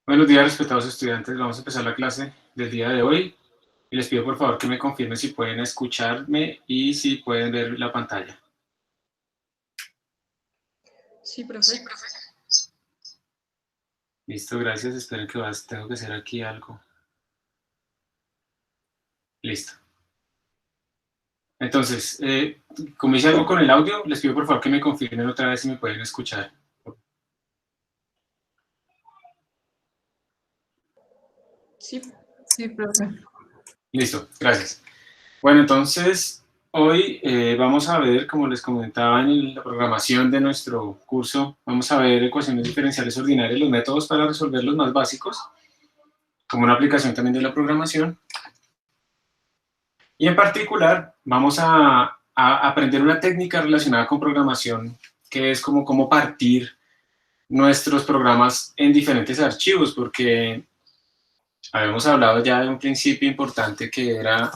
Buenos días, respetados estudiantes. Vamos a empezar la clase del día de hoy y les pido por favor que me confirmen si pueden escucharme y si pueden ver la pantalla. Sí, profe. Listo, gracias. Esperen que tengo que hacer aquí algo. Listo. Entonces, como hice algo con el audio, les pido por favor que me confirmen otra vez si me pueden escuchar. Sí, profe. Listo, gracias. Bueno, entonces, hoy vamos a ver, como les comentaba en la programación de nuestro curso, vamos a ver ecuaciones diferenciales ordinarias, los métodos para resolver los más básicos, como una aplicación también de la programación. Y en particular, vamos a aprender una técnica relacionada con programación, que es como cómo partir nuestros programas en diferentes archivos, porque habíamos hablado ya de un principio importante que era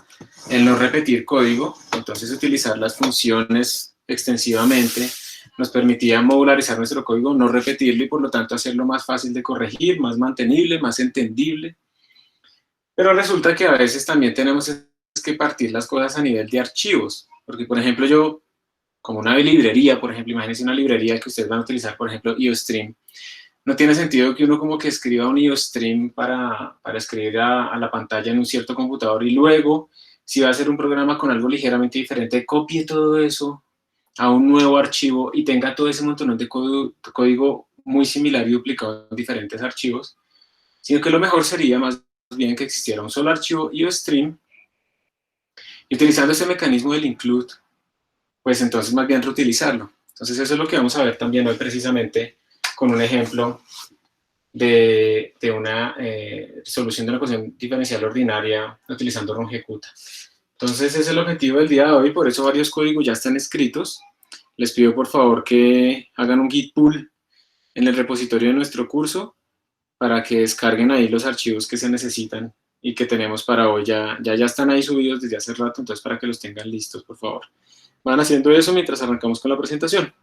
el no repetir código, entonces utilizar las funciones extensivamente nos permitía modularizar nuestro código, no repetirlo y por lo tanto hacerlo más fácil de corregir, más mantenible, más entendible. Pero resulta que a veces también tenemos que partir las cosas a nivel de archivos, porque por ejemplo yo, como una librería, por ejemplo, imagínense una librería que ustedes van a utilizar, por ejemplo, IOStream, no tiene sentido que uno como que escriba un IOStream para escribir a la pantalla en un cierto computador y luego, si va a hacer un programa con algo ligeramente diferente, copie todo eso a un nuevo archivo y tenga todo ese montón de código muy similar y duplicado en diferentes archivos, sino que lo mejor sería más bien que existiera un solo archivo IOStream y utilizando ese mecanismo del include, pues entonces más bien reutilizarlo. Entonces eso es lo que vamos a ver también hoy precisamente con un ejemplo de una solución de una ecuación diferencial ordinaria utilizando rungecuta. Entonces ese es el objetivo del día de hoy, por eso varios códigos ya están escritos. Les pido por favor que hagan un git pull en el repositorio de nuestro curso para que descarguen ahí los archivos que se necesitan y que tenemos para hoy. Ya están ahí subidos desde hace rato, entonces para que los tengan listos, por favor. Van haciendo eso mientras arrancamos con la presentación.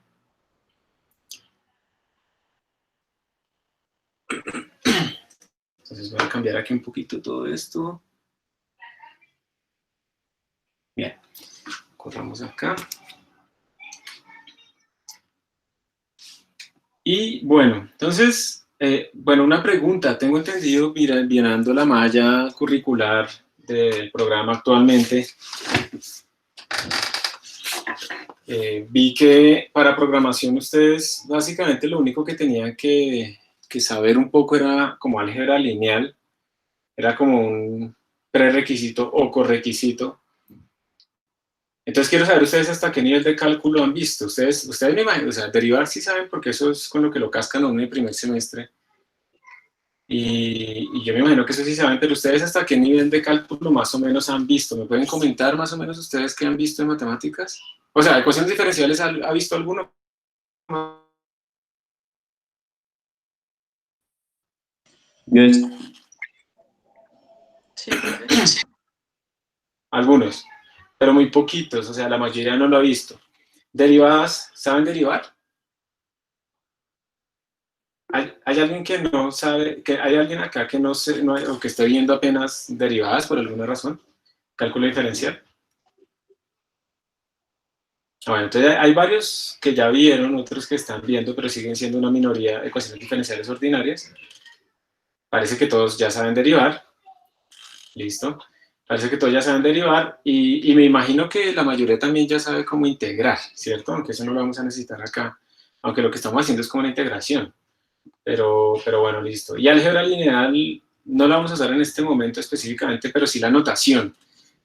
Entonces voy a cambiar aquí un poquito todo esto. Bien, corramos acá. Y bueno, entonces, una pregunta. Tengo entendido, mirando la malla curricular del programa actualmente, vi que para programación ustedes básicamente lo único que tenían que saber un poco era como álgebra lineal, era como un prerequisito o correquisito. Entonces quiero saber ustedes hasta qué nivel de cálculo han visto. Ustedes me imagino, o sea, derivar sí saben porque eso es con lo que lo cascan a uno en el primer semestre. Y yo me imagino que eso sí saben, pero ustedes hasta qué nivel de cálculo más o menos han visto. ¿Me pueden comentar más o menos ustedes qué han visto en matemáticas? O sea, ecuaciones diferenciales, ¿ha visto alguno? Yes. Sí, profe. Algunos, pero muy poquitos, o sea, la mayoría no lo ha visto. ¿Derivadas? ¿Saben derivar? ¿Hay alguien que no sabe, que hay alguien acá que no sé, no, o que esté viendo apenas derivadas por alguna razón? ¿Cálculo diferencial? Bueno, entonces hay varios que ya vieron, otros que están viendo, pero siguen siendo una minoría de ecuaciones diferenciales ordinarias. Parece que todos ya saben derivar. Listo. Parece que todos ya saben derivar y me imagino que la mayoría también ya sabe cómo integrar, ¿cierto? Aunque eso no lo vamos a necesitar acá. Aunque lo que estamos haciendo es como una integración. Pero bueno, listo. Y álgebra lineal no la vamos a usar en este momento específicamente, pero sí la notación.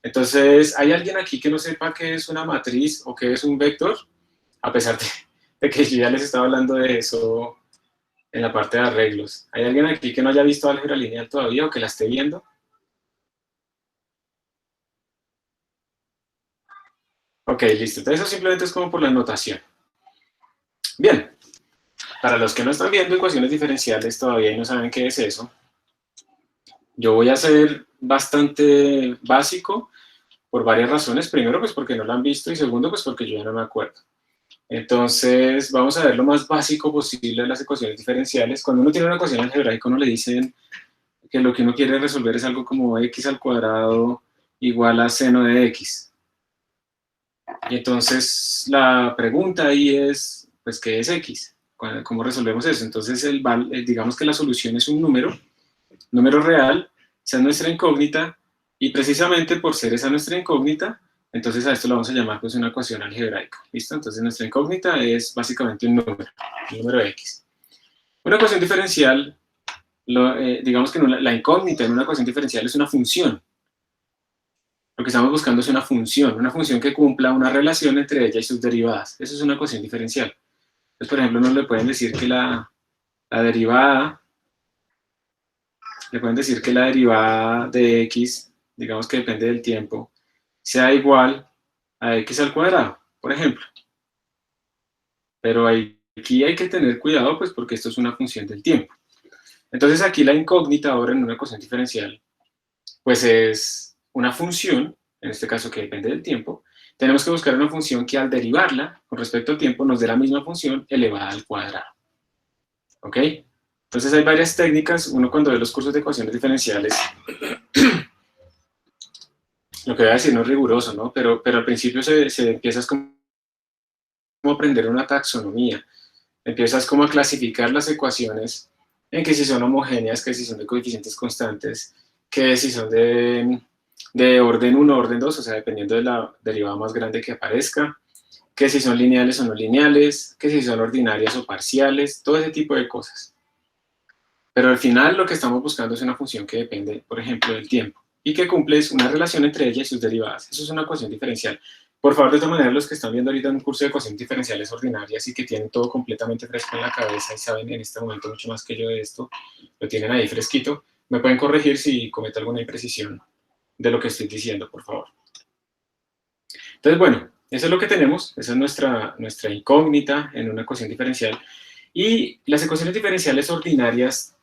Entonces, ¿hay alguien aquí que no sepa qué es una matriz o qué es un vector? A pesar de que yo ya les estaba hablando de eso en la parte de arreglos. ¿Hay alguien aquí que no haya visto álgebra lineal todavía o que la esté viendo? Ok, listo. Entonces eso simplemente es como por la notación. Bien, para los que no están viendo ecuaciones diferenciales todavía y no saben qué es eso, yo voy a ser bastante básico por varias razones. Primero, pues porque no la han visto y segundo, pues porque yo ya no me acuerdo. Entonces, vamos a ver lo más básico posible de las ecuaciones diferenciales. Cuando uno tiene una ecuación algebraica, uno le dicen que lo que uno quiere resolver es algo como x al cuadrado igual a seno de x. Y entonces, la pregunta ahí es, pues, ¿qué es x? ¿Cómo resolvemos eso? Entonces, digamos que la solución es un número real, esa es nuestra incógnita, y precisamente por ser esa nuestra incógnita, entonces a esto lo vamos a llamar pues una ecuación algebraica, ¿listo? Entonces nuestra incógnita es básicamente un número x. Una ecuación diferencial, digamos que la incógnita en una ecuación diferencial es una función. Lo que estamos buscando es una función que cumpla una relación entre ella y sus derivadas. Eso es una ecuación diferencial. Entonces, por ejemplo, nos le pueden decir que la derivada de x, digamos que depende del tiempo, sea igual a x al cuadrado, por ejemplo. Pero aquí hay que tener cuidado, pues, porque esto es una función del tiempo. Entonces, aquí la incógnita ahora en una ecuación diferencial, pues es una función, en este caso que depende del tiempo. Tenemos que buscar una función que al derivarla con respecto al tiempo nos dé la misma función elevada al cuadrado. ¿Ok? Entonces hay varias técnicas. Uno cuando ve los cursos de ecuaciones diferenciales, lo que voy a decir no es riguroso, ¿no? Pero al principio se empiezas como a aprender una taxonomía. Empiezas como a clasificar las ecuaciones en que si son homogéneas, que si son de coeficientes constantes, que si son de orden 1, orden 2, o sea, dependiendo de la derivada más grande que aparezca, que si son lineales o no lineales, que si son ordinarias o parciales, todo ese tipo de cosas. Pero al final lo que estamos buscando es una función que depende, por ejemplo, del tiempo, y que cumple una relación entre ella y sus derivadas. Eso es una ecuación diferencial. Por favor, de todas maneras, los que están viendo ahorita un curso de ecuaciones diferenciales ordinarias y que tienen todo completamente fresco en la cabeza y saben en este momento mucho más que yo de esto, lo tienen ahí fresquito, me pueden corregir si cometo alguna imprecisión de lo que estoy diciendo, por favor. Entonces, bueno, eso es lo que tenemos, esa es nuestra incógnita en una ecuación diferencial. Y las ecuaciones diferenciales ordinarias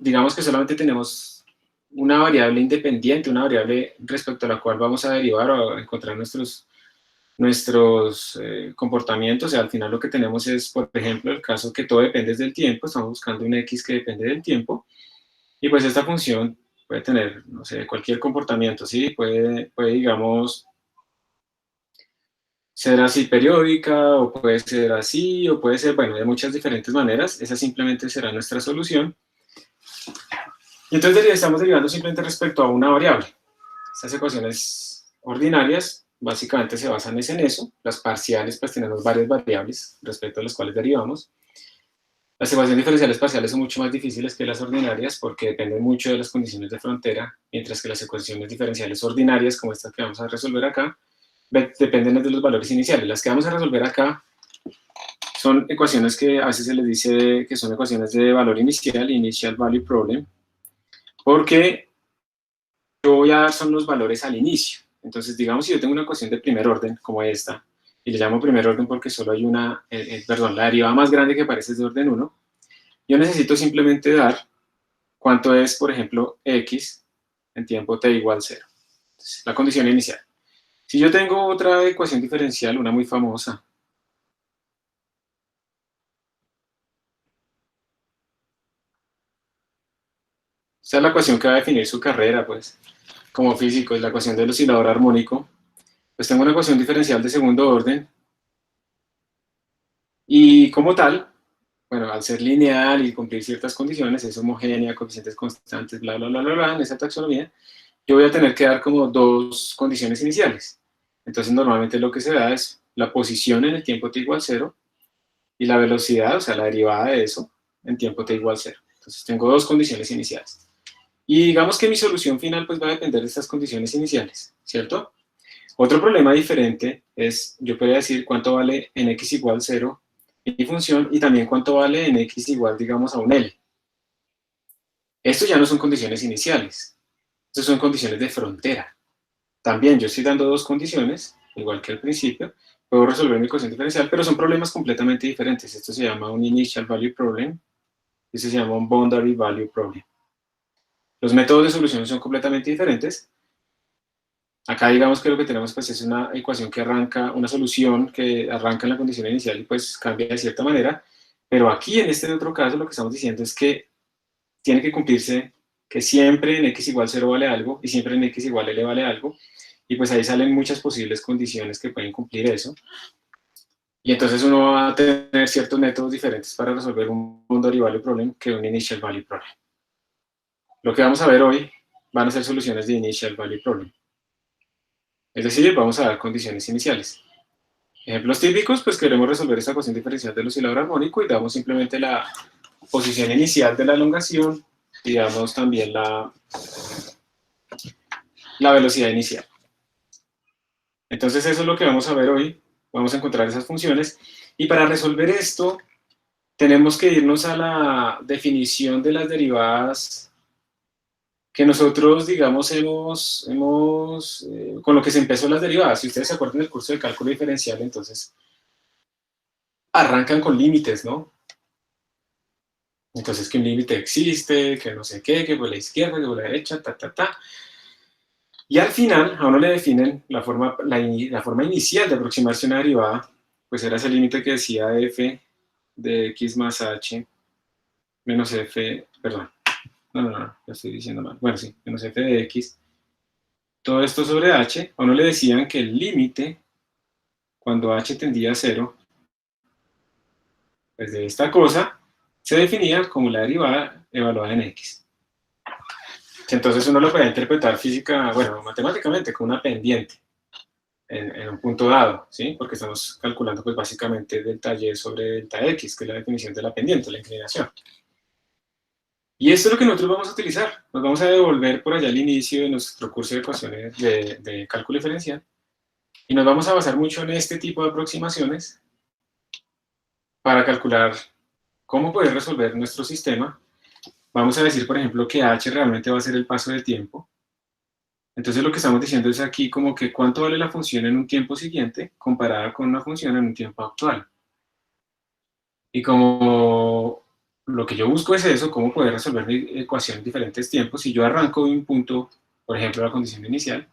digamos que solamente tenemos una variable independiente, una variable respecto a la cual vamos a derivar o a encontrar nuestros comportamientos. O sea, al final lo que tenemos es, por ejemplo, el caso que todo depende del tiempo, estamos buscando un x que depende del tiempo, y pues esta función puede tener, no sé, cualquier comportamiento, ¿sí? Puede digamos, ser así periódica, o puede ser así, o puede ser, bueno, de muchas diferentes maneras. Esa simplemente será nuestra solución. Y entonces estamos derivando simplemente respecto a una variable. Estas ecuaciones ordinarias básicamente se basan en eso. Las parciales, pues tenemos varias variables respecto a las cuales derivamos. Las ecuaciones diferenciales parciales son mucho más difíciles que las ordinarias porque dependen mucho de las condiciones de frontera, mientras que las ecuaciones diferenciales ordinarias, como estas que vamos a resolver acá, dependen de los valores iniciales. Las que vamos a resolver acá son ecuaciones que a veces se les dice que son ecuaciones de valor inicial, initial value problem, porque yo voy a dar son los valores al inicio. Entonces, digamos, si yo tengo una ecuación de primer orden, como esta, y le llamo primer orden porque solo hay la derivada más grande que aparece es de orden 1, yo necesito simplemente dar cuánto es, por ejemplo, x en tiempo t igual 0. Entonces, la condición inicial. Si yo tengo otra ecuación diferencial, una muy famosa, esta es la ecuación que va a definir su carrera, pues, como físico, es la ecuación del oscilador armónico. Pues tengo una ecuación diferencial de segundo orden, y como tal, bueno, al ser lineal y cumplir ciertas condiciones, es homogénea, coeficientes constantes, bla, bla, bla, bla, bla, en esa taxonomía, yo voy a tener que dar como dos condiciones iniciales. Entonces, normalmente lo que se da es la posición en el tiempo t igual 0 y la velocidad, o sea, la derivada de eso, en tiempo t igual 0. Entonces, tengo dos condiciones iniciales. Y digamos que mi solución final pues va a depender de estas condiciones iniciales, ¿cierto? Otro problema diferente es, yo podría decir cuánto vale en x igual 0 mi función, y también cuánto vale en x igual, digamos, a un L. Esto ya no son condiciones iniciales, estos son condiciones de frontera. También yo estoy dando dos condiciones, igual que al principio, puedo resolver mi ecuación diferencial, pero son problemas completamente diferentes. Esto se llama un initial value problem, y este se llama un boundary value problem. Los métodos de solución son completamente diferentes, Acá digamos que lo que tenemos pues es una ecuación que arranca, una solución que arranca en la condición inicial y pues cambia de cierta manera, pero aquí en este otro caso lo que estamos diciendo es que tiene que cumplirse que siempre en x igual 0 vale algo y siempre en x igual l vale algo, y pues ahí salen muchas posibles condiciones que pueden cumplir eso, y entonces uno va a tener ciertos métodos diferentes para resolver un boundary value problem que un initial value problem. Lo que vamos a ver hoy van a ser soluciones de initial value problem. Es decir, vamos a dar condiciones iniciales. Ejemplos típicos, pues queremos resolver esta ecuación diferencial del oscilador armónico y damos simplemente la posición inicial de la elongación y damos también la velocidad inicial. Entonces eso es lo que vamos a ver hoy. Vamos a encontrar esas funciones. Y para resolver esto, tenemos que irnos a la definición de las derivadas que nosotros, digamos, con lo que se empezó las derivadas. Si ustedes se acuerdan del curso de cálculo diferencial, entonces arrancan con límites, ¿no? Entonces que un límite existe, que no sé qué, que por la izquierda, que por la derecha, Y al final, a uno le definen la forma inicial de aproximarse a una derivada, pues era ese límite que decía f de x más h menos f, perdón, no, lo estoy diciendo mal, bueno, sí, menos f de x, todo esto sobre h, a uno le decían que el límite, cuando h tendía a 0, pues de esta cosa, se definía como la derivada evaluada en x. Entonces uno lo puede interpretar matemáticamente como una pendiente en un punto dado, ¿sí? Porque estamos calculando pues básicamente delta y sobre delta x, que es la definición de la pendiente, la inclinación. Y esto es lo que nosotros vamos a utilizar. Nos vamos a devolver por allá al inicio de nuestro curso de ecuaciones de cálculo diferencial y nos vamos a basar mucho en este tipo de aproximaciones para calcular cómo poder resolver nuestro sistema. Vamos a decir, por ejemplo, que h realmente va a ser el paso de tiempo. Entonces lo que estamos diciendo es aquí como que cuánto vale la función en un tiempo siguiente comparada con una función en un tiempo actual. Y como lo que yo busco es eso, cómo poder resolver la ecuación en diferentes tiempos, si yo arranco de un punto, por ejemplo, la condición inicial,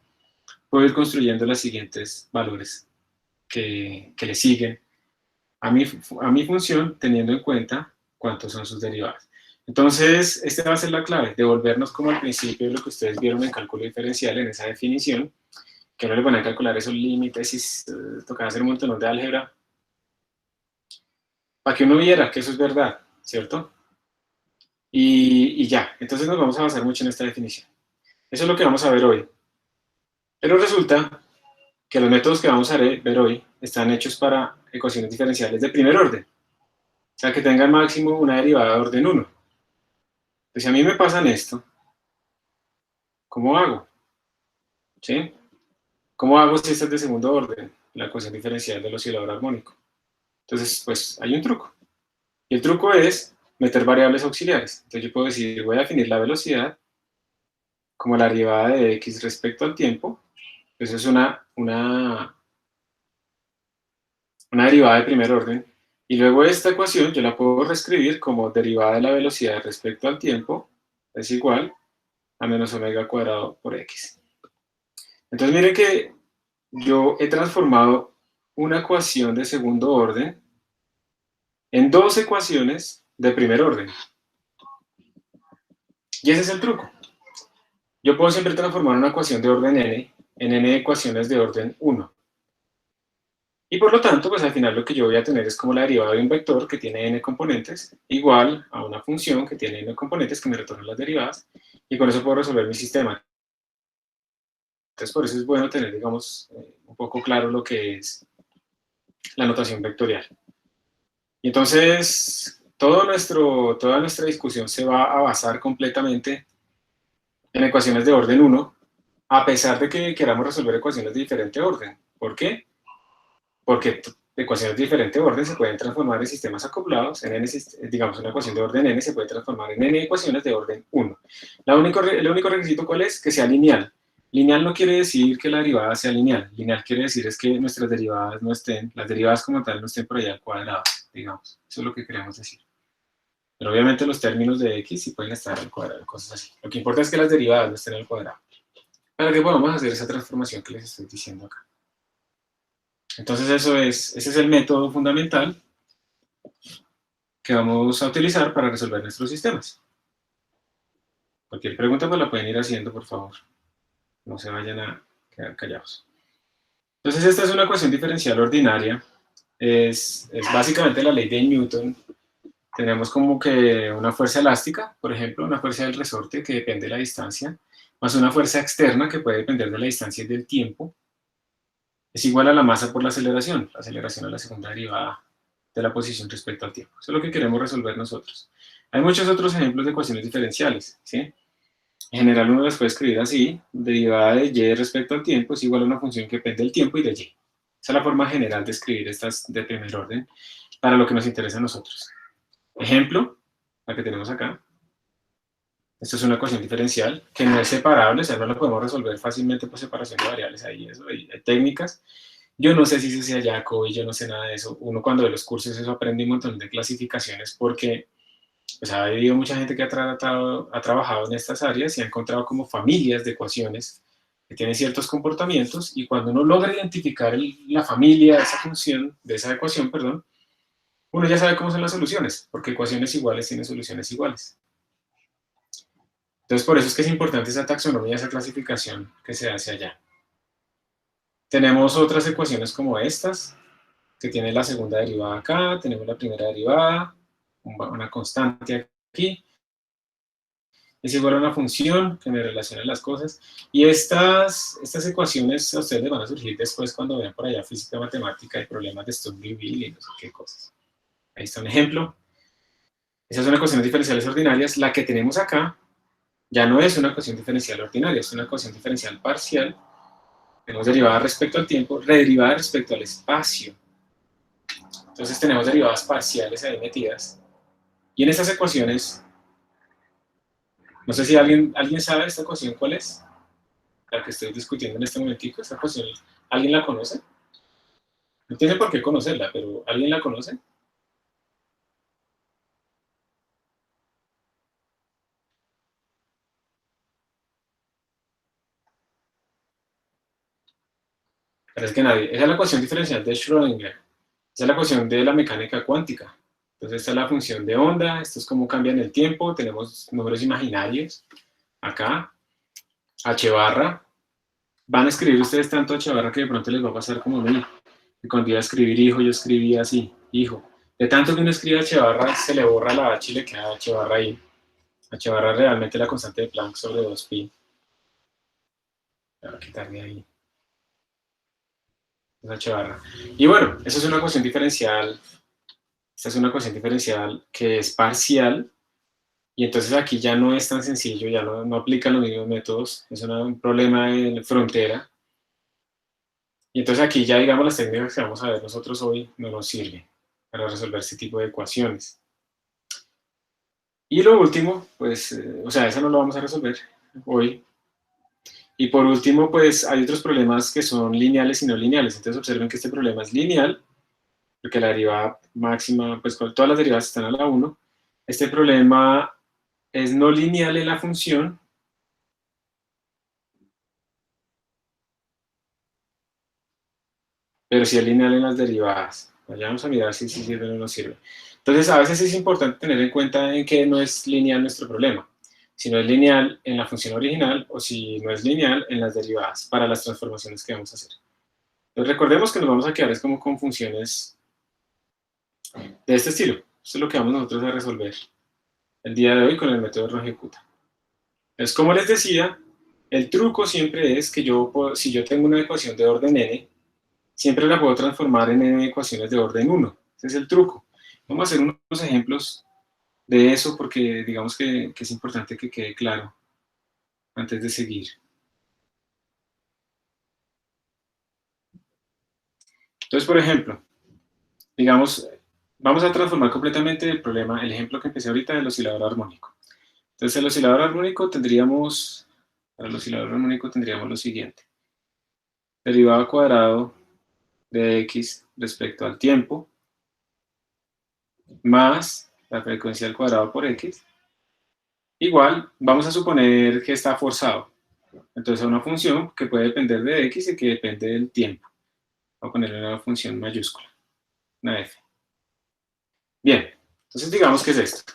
puedo ir construyendo los siguientes valores que le siguen a mi función, teniendo en cuenta cuántos son sus derivadas. Entonces, esta va a ser la clave, devolvernos como al principio de lo que ustedes vieron en cálculo diferencial, en esa definición, que no le van a calcular esos límites y tocaba hacer un montón de álgebra, para que uno viera que eso es verdad, ¿cierto? Y ya, entonces nos vamos a basar mucho en esta definición. Eso es lo que vamos a ver hoy. Pero resulta que los métodos que vamos a ver hoy están hechos para ecuaciones diferenciales de primer orden. O sea, que tengan máximo una derivada de orden 1. Pues si a mí me pasan esto, ¿cómo hago? ¿Sí? ¿Cómo hago si esta es de segundo orden? La ecuación diferencial del oscilador armónico. Entonces, pues hay un truco. Y el truco es meter variables auxiliares. Entonces yo puedo decir, voy a definir la velocidad como la derivada de x respecto al tiempo. Eso es una derivada de primer orden. Y luego esta ecuación yo la puedo reescribir como derivada de la velocidad respecto al tiempo es igual a menos omega cuadrado por x. Entonces miren que yo he transformado una ecuación de segundo orden en dos ecuaciones de primer orden. Y ese es el truco. Yo puedo siempre transformar una ecuación de orden n en n ecuaciones de orden 1. Y por lo tanto, pues al final lo que yo voy a tener es como la derivada de un vector que tiene n componentes, igual a una función que tiene n componentes que me retornan las derivadas, y con eso puedo resolver mi sistema. Entonces por eso es bueno tener, digamos, un poco claro lo que es la notación vectorial. Y entonces, toda nuestra discusión se va a basar completamente en ecuaciones de orden 1, a pesar de que queramos resolver ecuaciones de diferente orden. ¿Por qué? Porque ecuaciones de diferente orden se pueden transformar en sistemas acoplados, digamos una ecuación de orden n se puede transformar en n ecuaciones de orden 1. El único requisito, ¿cuál es? Que sea lineal. Lineal no quiere decir que la derivada sea lineal. Lineal quiere decir es que nuestras derivadas no estén, las derivadas como tal no estén por allá al cuadrado, digamos. Eso es lo que queremos decir. Pero obviamente los términos de x sí pueden estar al cuadrado, cosas así. Lo que importa es que las derivadas no estén al cuadrado. para que podamos hacer esa transformación que les estoy diciendo acá. Entonces ese es el método fundamental que vamos a utilizar para resolver nuestros sistemas. Cualquier pregunta pues la pueden ir haciendo, por favor. No se vayan a quedar callados. Entonces esta es una ecuación diferencial ordinaria. Es básicamente la ley de Newton. Tenemos como que una fuerza elástica, por ejemplo, una fuerza del resorte que depende de la distancia, más una fuerza externa que puede depender de la distancia y del tiempo, es igual a la masa por la aceleración a la segunda derivada de la posición respecto al tiempo. Eso es lo que queremos resolver nosotros. Hay muchos otros ejemplos de ecuaciones diferenciales, ¿sí? En general uno las puede escribir así: derivada de y respecto al tiempo es igual a una función que depende del tiempo y de y. Esa es la forma general de escribir estas de primer orden para lo que nos interesa a nosotros. Ejemplo, la que tenemos acá. Esto es una ecuación diferencial que no es separable, o sea, no la podemos resolver fácilmente por separación de variables. Ahí eso, hay técnicas. Yo no sé si se sea Jacobi, yo no sé nada de eso. Uno cuando ve los cursos eso aprende un montón de clasificaciones porque pues, ha habido mucha gente que ha trabajado en estas áreas y ha encontrado como familias de ecuaciones que tienen ciertos comportamientos, y cuando uno logra identificar la familia de esa función, de esa ecuación, perdón, uno ya sabe cómo son las soluciones, porque ecuaciones iguales tienen soluciones iguales. Entonces, por eso es que es importante esa taxonomía, esa clasificación que se hace allá. Tenemos otras ecuaciones como estas, que tienen la segunda derivada acá, tenemos la primera derivada, una constante aquí, es igual a una función que me relaciona las cosas, y estas ecuaciones a ustedes les van a surgir después cuando vean por allá física, matemática y problemas de Stokes-Liouville y no sé qué cosas. Ahí está un ejemplo. Esas son ecuaciones diferenciales ordinarias. La que tenemos acá ya no es una ecuación diferencial ordinaria, es una ecuación diferencial parcial. Tenemos derivada respecto al tiempo, rederivada respecto al espacio. Entonces tenemos derivadas parciales ahí metidas. Y en estas ecuaciones, no sé si alguien sabe esta ecuación cuál es, la que estoy discutiendo en este momentico. Esta ecuación, ¿alguien la conoce? No tiene por qué conocerla, pero ¿alguien la conoce? Parece que nadie. Esa es la ecuación diferencial de Schrödinger. Esa es la ecuación de la mecánica cuántica. Entonces esta es la función de onda, esto es cómo cambia en el tiempo, tenemos números imaginarios acá, h barra. Van a escribir ustedes tanto h barra que de pronto les va a pasar como a mí, que cuando iba a escribir hijo, yo escribía así, hijo. De tanto que uno escribe h barra, se le borra la h y le queda h barra ahí. H barra es realmente la constante de Planck sobre 2pi. Voy a quitarle ahí. Es h barra. Y bueno, esa es una ecuación diferencial. Esta es una ecuación diferencial que es parcial. Y entonces aquí ya no es tan sencillo, ya no aplican los mismos métodos. Es un problema de frontera. Y entonces aquí ya, digamos, las técnicas que vamos a ver nosotros hoy no nos sirven para resolver este tipo de ecuaciones. Y lo último, pues, o sea, eso no lo vamos a resolver hoy. Y por último, pues, hay otros problemas que son lineales y no lineales. Entonces observen que este problema es lineal, porque la derivada máxima, pues todas las derivadas están a la 1. Este problema es no lineal en la función, pero sí es lineal en las derivadas. Vayamos a mirar si sirve o no sirve. Entonces, a veces es importante tener en cuenta en que no es lineal nuestro problema. Si no es lineal en la función original o si no es lineal en las derivadas para las transformaciones que vamos a hacer. Entonces, recordemos que nos vamos a quedar es como con funciones de este estilo. Esto es lo que vamos nosotros a resolver el día de hoy con el método ROGECUTA. Entonces, como les decía, el truco siempre es que si yo tengo una ecuación de orden n, siempre la puedo transformar en n ecuaciones de orden 1. Ese es el truco. Vamos a hacer unos ejemplos de eso porque digamos que es importante que quede claro antes de seguir. Entonces, por ejemplo, digamos, vamos a transformar completamente el problema, el ejemplo que empecé ahorita del oscilador armónico. Entonces, el oscilador armónico para el oscilador armónico tendríamos lo siguiente. Derivado cuadrado de x respecto al tiempo más la frecuencia al cuadrado por x, igual, vamos a suponer que está forzado. Entonces a una función que puede depender de x y que depende del tiempo. Voy a ponerle una función mayúscula, una f. Bien, entonces digamos que es esto.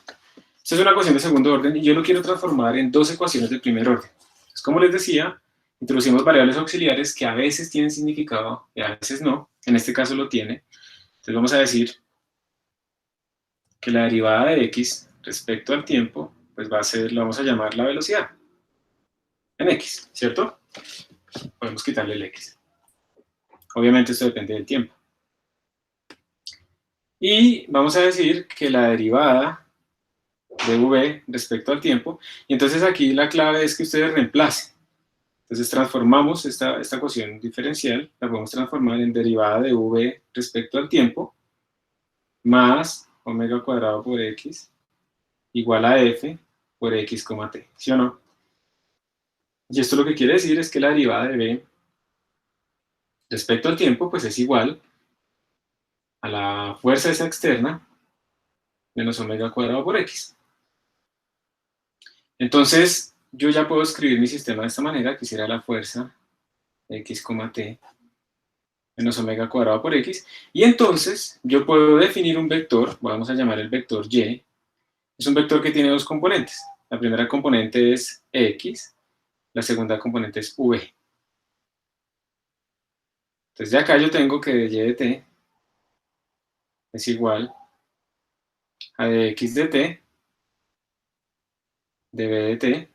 Esta es una ecuación de segundo orden y yo lo quiero transformar en dos ecuaciones de primer orden. Entonces, como les decía, introducimos variables auxiliares que a veces tienen significado y a veces no. En este caso lo tiene. Entonces vamos a decir que la derivada de x respecto al tiempo, pues va a ser, lo vamos a llamar la velocidad en x, ¿cierto? Podemos quitarle el x. Obviamente esto depende del tiempo. Y vamos a decir que la derivada de v respecto al tiempo, y entonces aquí la clave es que ustedes reemplacen. Entonces transformamos esta ecuación diferencial, la podemos transformar en derivada de v respecto al tiempo, más omega cuadrado por x, igual a f por x, t, ¿sí o no? Y esto lo que quiere decir es que la derivada de v respecto al tiempo, pues es igual a la fuerza esa externa menos omega cuadrado por x. Entonces, yo ya puedo escribir mi sistema de esta manera, que será la fuerza x, t menos omega cuadrado por x, y entonces yo puedo definir un vector, vamos a llamar el vector y, es un vector que tiene dos componentes. La primera componente es x, la segunda componente es v. Entonces de acá yo tengo que de y de t es igual a de x de t, de v de t,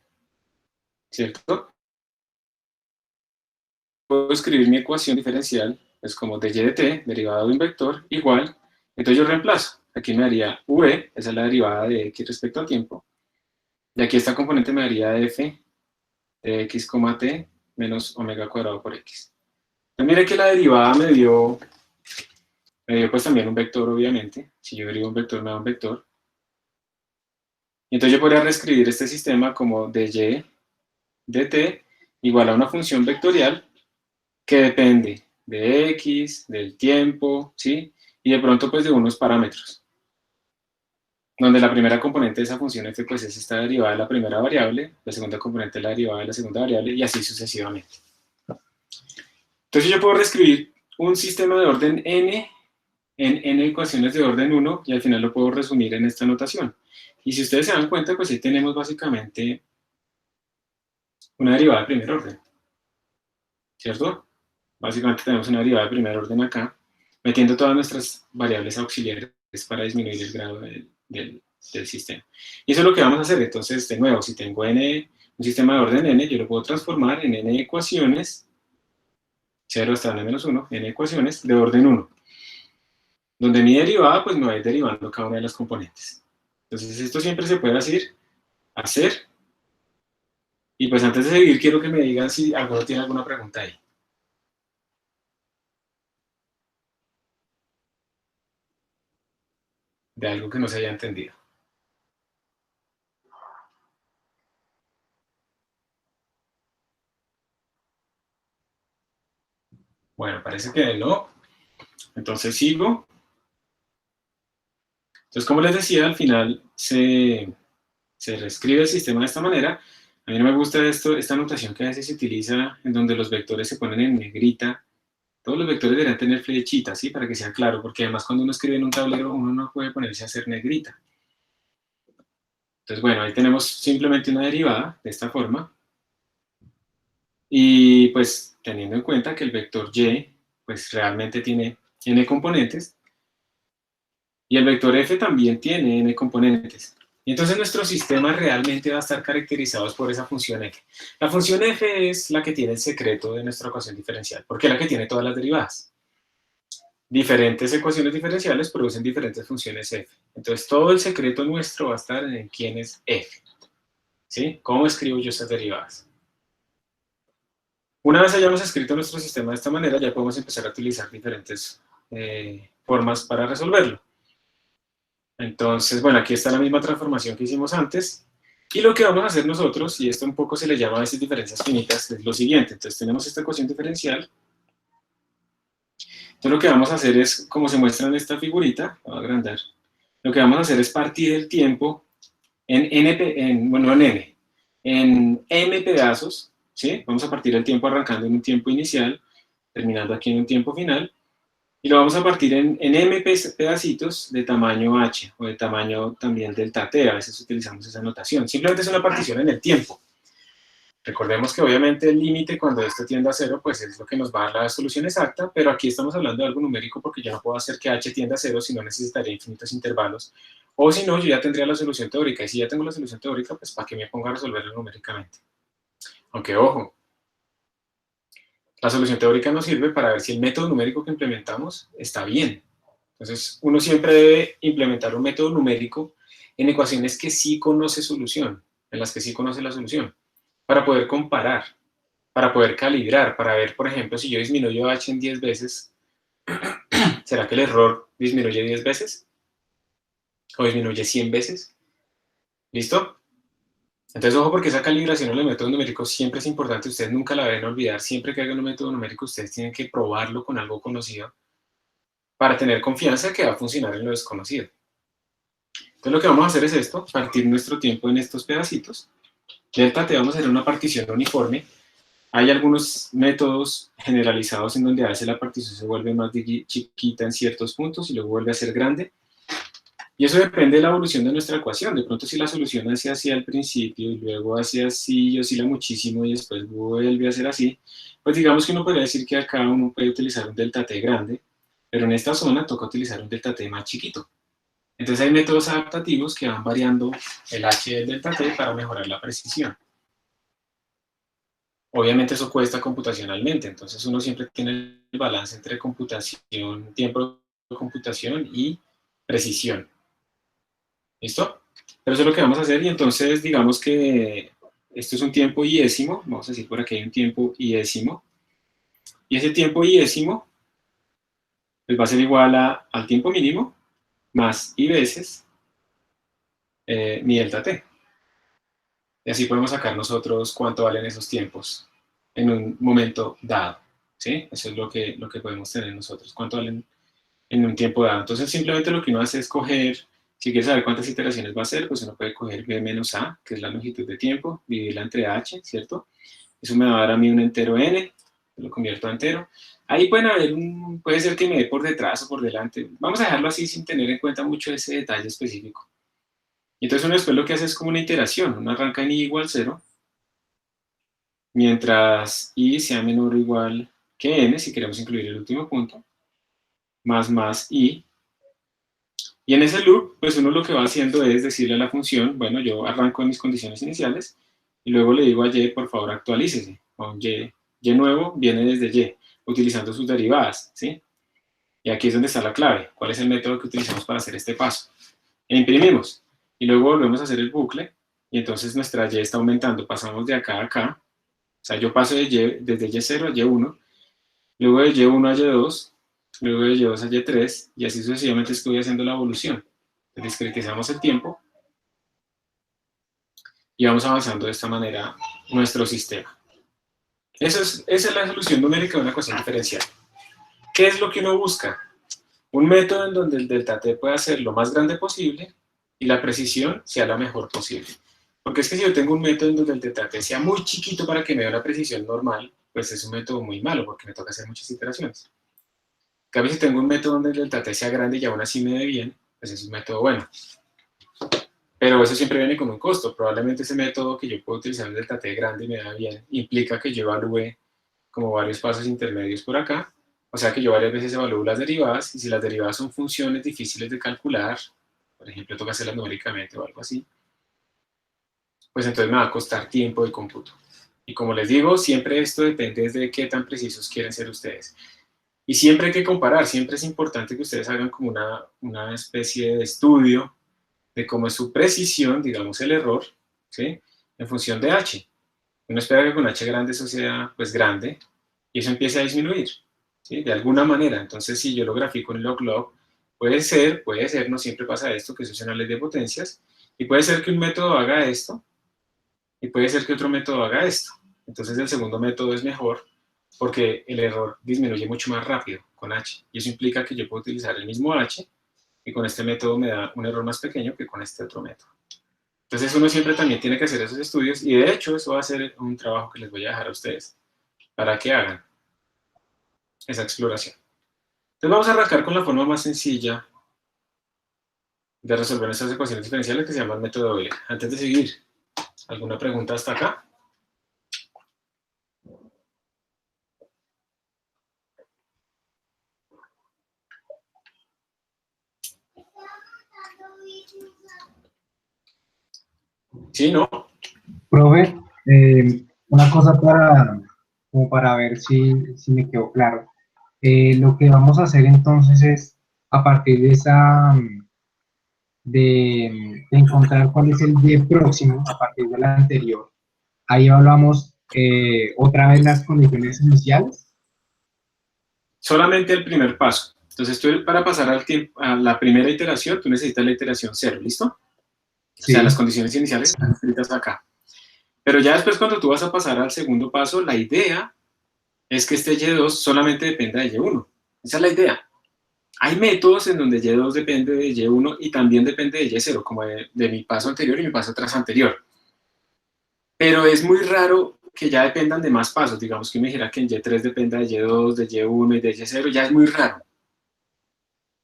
¿cierto? Puedo escribir mi ecuación diferencial, es como de y de t, derivada de un vector, igual, entonces yo reemplazo. Aquí me daría v, esa es la derivada de x respecto al tiempo, y aquí esta componente me daría f de x, t menos omega cuadrado por x. Entonces mire que la derivada me dio pues también un vector, obviamente. Si yo derivo un vector, me da un vector. Y entonces yo podría reescribir este sistema como de y de t igual a una función vectorial que depende de x, del tiempo, ¿sí? Y de pronto pues de unos parámetros. Donde la primera componente de esa función f pues es esta derivada de la primera variable, la segunda componente es la derivada de la segunda variable y así sucesivamente. Entonces yo puedo reescribir un sistema de orden n en n ecuaciones de orden 1 y al final lo puedo resumir en esta notación. Y si ustedes se dan cuenta, pues ahí tenemos básicamente una derivada de primer orden, ¿cierto? Básicamente tenemos una derivada de primer orden acá, metiendo todas nuestras variables auxiliares para disminuir el grado del sistema. Y eso es lo que vamos a hacer. Entonces, de nuevo, si tengo un sistema de orden n, yo lo puedo transformar en n ecuaciones, 0 hasta n-1, n ecuaciones de orden 1. Donde mi derivada, pues me va a ir derivando cada una de las componentes. Entonces, esto siempre se puede hacer. Y pues antes de seguir, quiero que me digan si alguno tiene alguna pregunta ahí. De algo que no se haya entendido. Bueno, parece que no. Entonces sigo. Entonces, como les decía, al final se reescribe el sistema de esta manera. A mí no me gusta esta notación que a veces se utiliza en donde los vectores se ponen en negrita. Todos los vectores deberían tener flechitas, ¿sí? Para que sea claro, porque además cuando uno escribe en un tablero, uno no puede ponerse a hacer negrita. Entonces, bueno, ahí tenemos simplemente una derivada de esta forma. Y pues, teniendo en cuenta que el vector y, pues realmente tiene n componentes, y el vector f también tiene n componentes. Y entonces nuestro sistema realmente va a estar caracterizado por esa función f. La función f es la que tiene el secreto de nuestra ecuación diferencial, porque es la que tiene todas las derivadas. Diferentes ecuaciones diferenciales producen diferentes funciones f. Entonces todo el secreto nuestro va a estar en quién es f. ¿Sí? ¿Cómo escribo yo esas derivadas? Una vez hayamos escrito nuestro sistema de esta manera, ya podemos empezar a utilizar diferentes formas para resolverlo. Entonces, bueno, aquí está la misma transformación que hicimos antes. Y lo que vamos a hacer nosotros, y esto un poco se le llama a veces diferencias finitas, es lo siguiente. Entonces tenemos esta ecuación diferencial. Entonces lo que vamos a hacer es, como se muestra en esta figurita, voy a agrandar, lo que vamos a hacer es partir el tiempo en m pedazos, ¿sí? Vamos a partir el tiempo arrancando en un tiempo inicial, terminando aquí en un tiempo final, y lo vamos a partir en m pedacitos de tamaño h, o de tamaño también delta t, a veces utilizamos esa notación. Simplemente es una partición en el tiempo. Recordemos que obviamente el límite cuando esto tiende a 0, pues es lo que nos va a dar la solución exacta, pero aquí estamos hablando de algo numérico porque yo no puedo hacer que h tienda a 0, si no necesitaría infinitos intervalos, o si no, yo ya tendría la solución teórica, y si ya tengo la solución teórica, pues ¿para qué me pongo a resolverlo numéricamente? Aunque, ojo, la solución teórica nos sirve para ver si el método numérico que implementamos está bien. Entonces, uno siempre debe implementar un método numérico en ecuaciones que sí conoce solución, en las que sí conoce la solución, para poder comparar, para poder calibrar, para ver, por ejemplo, si yo disminuyo h en 10 veces, ¿será que el error disminuye 10 veces? ¿O disminuye 100 veces? ¿Listo? Entonces, ojo, porque esa calibración en los métodos numéricos siempre es importante, ustedes nunca la deben olvidar. Siempre que hagan un método numérico, ustedes tienen que probarlo con algo conocido para tener confianza que va a funcionar en lo desconocido. Entonces, lo que vamos a hacer es esto, partir nuestro tiempo en estos pedacitos. Delta T vamos a hacer una partición uniforme. Hay algunos métodos generalizados en donde a veces la partición se vuelve más chiquita en ciertos puntos y luego vuelve a ser grande. Y eso depende de la evolución de nuestra ecuación. De pronto si la solución hace así al principio y luego hace así y oscila muchísimo y después vuelve a ser así, pues digamos que uno podría decir que acá uno puede utilizar un delta t grande, pero en esta zona toca utilizar un delta t más chiquito. Entonces hay métodos adaptativos que van variando el h del delta t para mejorar la precisión. Obviamente eso cuesta computacionalmente, entonces uno siempre tiene el balance entre computación, tiempo de computación y precisión. ¿Listo? Pero eso es lo que vamos a hacer y entonces digamos que esto es un tiempo iésimo, vamos a decir por aquí hay un tiempo iésimo, y ese tiempo iésimo pues va a ser igual al tiempo mínimo más i veces mi delta t. Y así podemos sacar nosotros cuánto valen esos tiempos en un momento dado, ¿sí? Eso es lo que podemos tener nosotros, cuánto valen en un tiempo dado. Entonces simplemente lo que uno hace es coger, si quieres saber cuántas iteraciones va a hacer, pues uno puede coger b menos a, que es la longitud de tiempo, dividirla entre h, ¿cierto? Eso me va a dar a mí un entero n, lo convierto a entero. Ahí pueden haber puede ser que me dé por detrás o por delante. Vamos a dejarlo así sin tener en cuenta mucho ese detalle específico. Y entonces uno después lo que hace es como una iteración, uno arranca en i igual 0, mientras i sea menor o igual que n, si queremos incluir el último punto, más i. Y en ese loop, pues uno lo que va haciendo es decirle a la función, bueno, yo arranco en mis condiciones iniciales, y luego le digo a y, por favor, actualícese. Con y nuevo viene desde y, utilizando sus derivadas, ¿sí? Y aquí es donde está la clave. ¿Cuál es el método que utilizamos para hacer este paso? E imprimimos, y luego volvemos a hacer el bucle, y entonces nuestra y está aumentando. Pasamos de acá a acá, o sea, yo paso desde y0 a y1, luego de y1 a y2, luego de y2 a y3, y así sucesivamente estoy haciendo la evolución. Discretizamos el tiempo y vamos avanzando de esta manera nuestro sistema. Esa es la solución numérica de una ecuación diferencial. ¿Qué es lo que uno busca? Un método en donde el delta t pueda ser lo más grande posible y la precisión sea la mejor posible. Porque es que si yo tengo un método en donde el delta t sea muy chiquito para que me dé una precisión normal, pues es un método muy malo porque me toca hacer muchas iteraciones. En cambio, si tengo un método donde el delta t sea grande y aún así me dé bien, pues es un método bueno. Pero eso siempre viene con un costo. Probablemente ese método que yo puedo utilizar el delta t grande y me da bien, implica que yo evalúe como varios pasos intermedios por acá. O sea que yo varias veces evalúo las derivadas, y si las derivadas son funciones difíciles de calcular, por ejemplo, toca hacerlas numéricamente o algo así, pues entonces me va a costar tiempo de cómputo. Y como les digo, siempre esto depende de qué tan precisos quieren ser ustedes. Y siempre hay que comparar, siempre es importante que ustedes hagan como una especie de estudio de cómo es su precisión, digamos el error, ¿sí? En función de h. Uno espera que con h grande eso sea pues grande y eso empiece a disminuir, ¿sí? De alguna manera. Entonces si yo lo grafico en log-log, puede ser, no siempre pasa esto, que eso es una ley de potencias, y puede ser que un método haga esto, y puede ser que otro método haga esto. Entonces el segundo método es mejor porque el error disminuye mucho más rápido con h, y eso implica que yo puedo utilizar el mismo h, y con este método me da un error más pequeño que con este otro método. Entonces uno siempre también tiene que hacer esos estudios y de hecho eso va a ser un trabajo que les voy a dejar a ustedes para que hagan esa exploración. Entonces vamos a arrancar con la forma más sencilla de resolver estas ecuaciones diferenciales que se llama el método de Euler. Antes de seguir, ¿alguna pregunta hasta acá? ¿Sí, no? Profe, una cosa como para ver si me quedó claro. Lo que vamos a hacer entonces es, a partir de de encontrar cuál es el y próximo, a partir del anterior, ahí hablamos otra vez las condiciones iniciales. Solamente el primer paso. Entonces tú para pasar al tiempo, a la primera iteración, tú necesitas la iteración 0, ¿listo? Sí. O sea, las condiciones iniciales están escritas acá. Pero ya después cuando tú vas a pasar al segundo paso, la idea es que este Y2 solamente dependa de Y1. Esa es la idea. Hay métodos en donde Y2 depende de Y1 y también depende de Y0, como de mi paso anterior y mi paso tras anterior. Pero es muy raro que ya dependan de más pasos. Digamos que me dijera que en Y3 dependa de Y2, de Y1 y de Y0, ya es muy raro.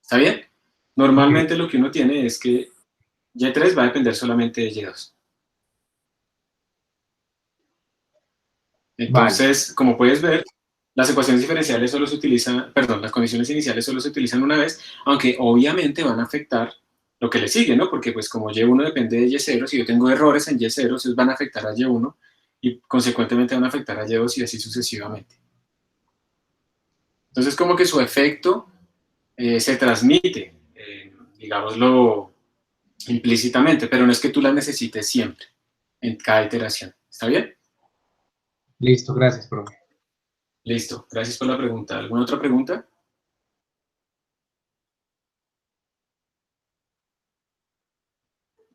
¿Está bien? Normalmente lo que uno tiene es que Y3 va a depender solamente de Y2. Entonces, vale, como puedes ver, las ecuaciones diferenciales solo se utilizan, perdón, las condiciones iniciales solo se utilizan una vez, aunque obviamente van a afectar lo que le sigue, ¿no? Porque pues como Y1 depende de Y0, si yo tengo errores en Y0, esos van a afectar a Y1 y consecuentemente van a afectar a Y2 y así sucesivamente. Entonces como que su efecto se transmite, digámoslo implícitamente, pero no es que tú la necesites siempre, en cada iteración. ¿Está bien? Listo, gracias, profe. Listo, gracias por la pregunta. ¿Alguna otra pregunta?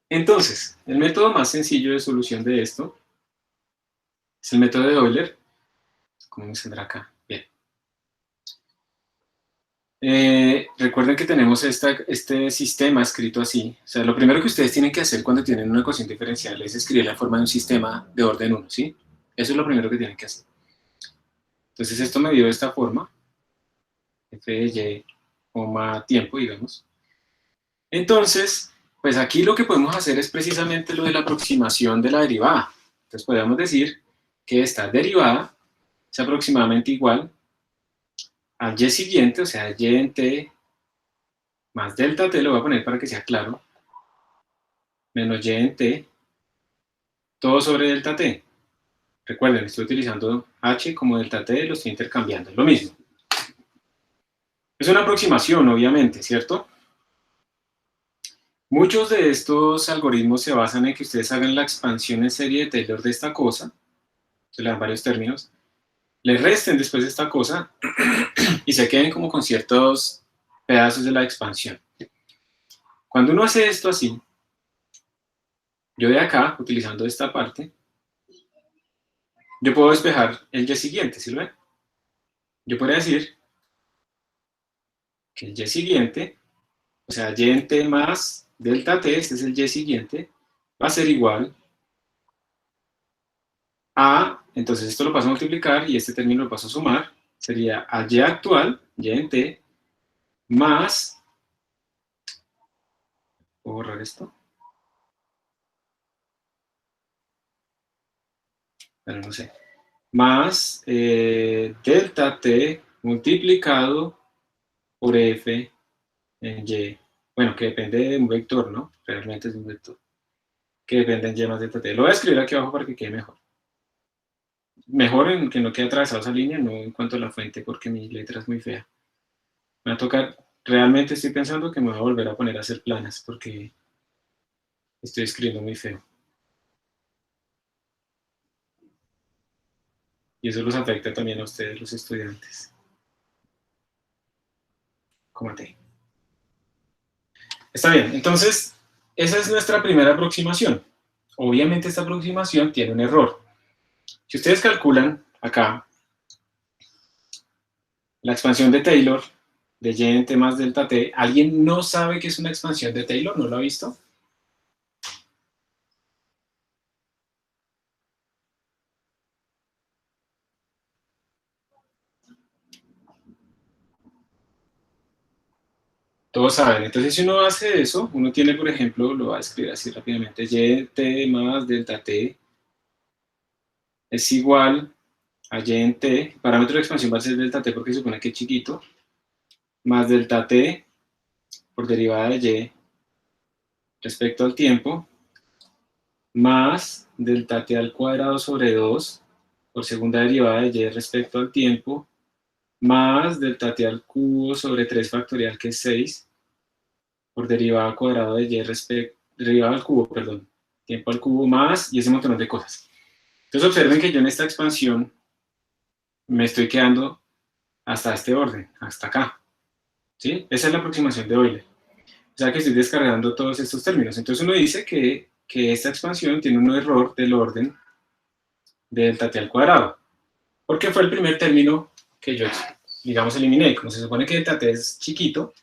Entonces, el método más sencillo de solución de esto es el método de Euler. ¿Cómo me saldrá acá? Bien. Recuerden que tenemos este sistema escrito así. O sea, lo primero que ustedes tienen que hacer cuando tienen una ecuación diferencial es escribir la forma de un sistema de orden 1, ¿sí? Eso es lo primero que tienen que hacer. Entonces, esto me dio de esta forma. F de y, tiempo, digamos. Entonces, pues aquí lo que podemos hacer es precisamente lo de la aproximación de la derivada. Entonces, podríamos decir que esta derivada es aproximadamente igual al y siguiente, o sea, y en t más delta t, lo voy a poner para que sea claro, menos y en t, todo sobre delta t. Recuerden, estoy utilizando h como delta t, lo estoy intercambiando, es lo mismo. Es una aproximación, obviamente, ¿cierto? Muchos de estos algoritmos se basan en que ustedes hagan la expansión en serie de Taylor de esta cosa, se le dan varios términos, le resten después de esta cosa y se queden como con ciertos pedazos de la expansión. Cuando uno hace esto así, yo de acá, utilizando esta parte, yo puedo despejar el y siguiente, ¿sí lo ven? Yo podría decir que el y siguiente, o sea, y en t más delta t, este es el y siguiente, va a ser igual a, entonces esto lo paso a multiplicar y este término lo paso a sumar, sería al y actual, y en t, más, ¿puedo borrar esto? Pero no sé, más delta t multiplicado por f en y, bueno, que depende de un vector, ¿no? Realmente es un vector, que depende en y más delta t. Lo voy a escribir aquí abajo para que quede mejor. Mejor en que no quede atravesado esa línea, no en cuanto a la fuente, porque mi letra es muy fea. Me va a tocar, realmente estoy pensando que me voy a volver a poner a hacer planas, porque estoy escribiendo muy feo. Y eso los afecta también a ustedes, los estudiantes. Cómate. Está bien, entonces, esa es nuestra primera aproximación. Obviamente esta aproximación tiene un error. Si ustedes calculan acá la expansión de Taylor, de y en t más delta t, ¿alguien no sabe qué es una expansión de Taylor? ¿No lo ha visto? Todos saben. Entonces, si uno hace eso, uno tiene, por ejemplo, lo voy a escribir así rápidamente, y t más delta t es igual a y en t, el parámetro de expansión va a ser delta t porque se supone que es chiquito, más delta t por derivada de y respecto al tiempo, más delta t al cuadrado sobre 2 por segunda derivada de y respecto al tiempo, más delta t al cubo sobre 3 factorial, que es 6, por derivada al cuadrado de y derivada al cubo, perdón, tiempo al cubo, más, y ese montón de cosas. Entonces observen que yo en esta expansión me estoy quedando hasta este orden, hasta acá. ¿Sí? Esa es la aproximación de Euler. O sea que estoy descargando todos estos términos. Entonces uno dice que esta expansión tiene un error del orden de delta t al cuadrado. Porque fue el primer término que yo, digamos, eliminé. Como se supone que delta t es chiquito,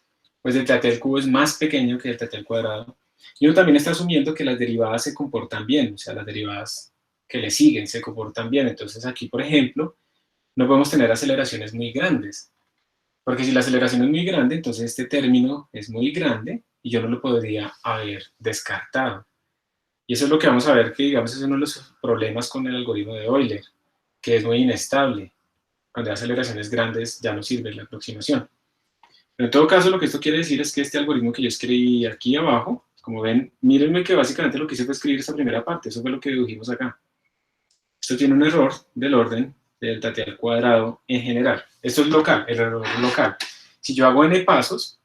pues delta t al cubo es más pequeño que delta t al cuadrado. Y uno también está asumiendo que las derivadas se comportan bien, o sea, las derivadas que le siguen se comportan bien. Entonces aquí, por ejemplo, no podemos tener aceleraciones muy grandes. Porque si la aceleración es muy grande, entonces este término es muy grande y yo no lo podría haber descartado. Y eso es lo que vamos a ver, que digamos es uno de los problemas con el algoritmo de Euler, que es muy inestable. Cuando hay aceleraciones grandes ya no sirve la aproximación. Pero en todo caso, lo que esto quiere decir es que este algoritmo que yo escribí aquí abajo, como ven, mírenme que básicamente lo que hice fue escribir esta primera parte, eso fue lo que dedujimos acá. Esto tiene un error del orden de delta t al cuadrado en general. Esto es local, el error local. Si yo hago n pasos,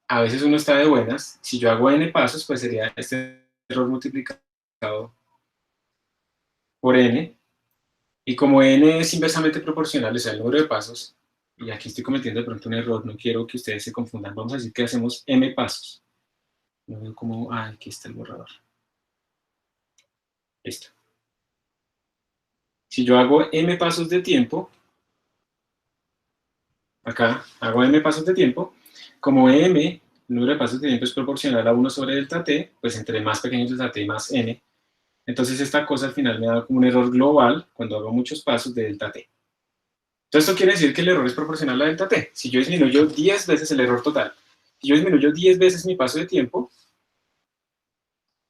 a veces uno está de buenas. Si yo hago n pasos, pues sería este error multiplicado por n. Y como n es inversamente proporcional, o sea, el número de pasos, y aquí estoy cometiendo de pronto un error, no quiero que ustedes se confundan. Vamos a decir que hacemos m pasos. No veo cómo... Ah, aquí está el borrador. Listo. Si yo hago m pasos de tiempo, acá hago m pasos de tiempo, como m, el número de pasos de tiempo es proporcional a 1 sobre delta t, pues entre más pequeño es delta t más n, entonces esta cosa al final me da como un error global cuando hago muchos pasos de delta t. Entonces esto quiere decir que el error es proporcional a delta t. Si yo disminuyo 10 veces el error total, si yo disminuyo 10 veces mi paso de tiempo,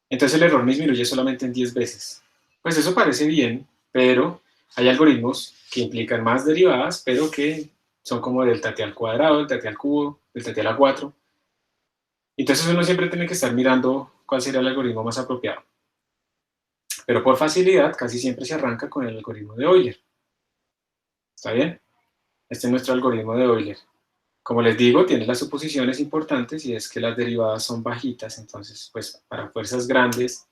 entonces el error me disminuye solamente en 10 veces. Pues eso parece bien, pero hay algoritmos que implican más derivadas, pero que son como delta t al cuadrado, delta t al cubo, delta t a la 4. Entonces uno siempre tiene que estar mirando cuál sería el algoritmo más apropiado. Pero por facilidad casi siempre se arranca con el algoritmo de Euler. ¿Está bien? Este es nuestro algoritmo de Euler. Como les digo, tiene las suposiciones importantes y es que las derivadas son bajitas, entonces pues para fuerzas grandes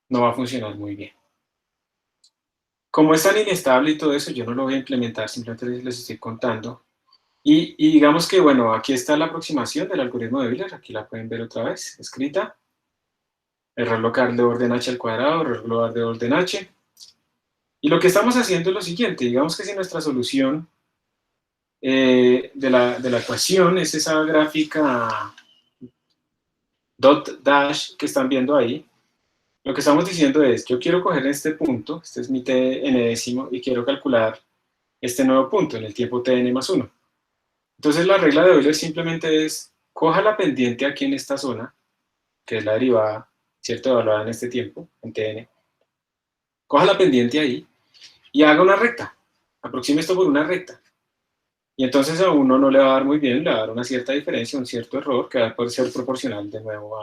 no va a funcionar muy bien. Como es tan inestable y todo eso, yo no lo voy a implementar, simplemente les estoy contando. Y digamos que, bueno, aquí está la aproximación del algoritmo de Euler, aquí la pueden ver otra vez, escrita. Error local de orden h al cuadrado, error global de orden h. Y lo que estamos haciendo es lo siguiente, digamos que si nuestra solución de la ecuación es esa gráfica dot dash que están viendo ahí, lo que estamos diciendo es, yo quiero coger este punto, este es mi t n décimo, y quiero calcular este nuevo punto en el tiempo tn más 1. Entonces la regla de Euler simplemente es, coja la pendiente aquí en esta zona, que es la derivada, ¿cierto?, evaluada en este tiempo, en tn. Coja la pendiente ahí y haga una recta, aproxime esto por una recta. Y entonces a uno no le va a dar muy bien, le va a dar una cierta diferencia, un cierto error, que va a poder ser proporcional de nuevo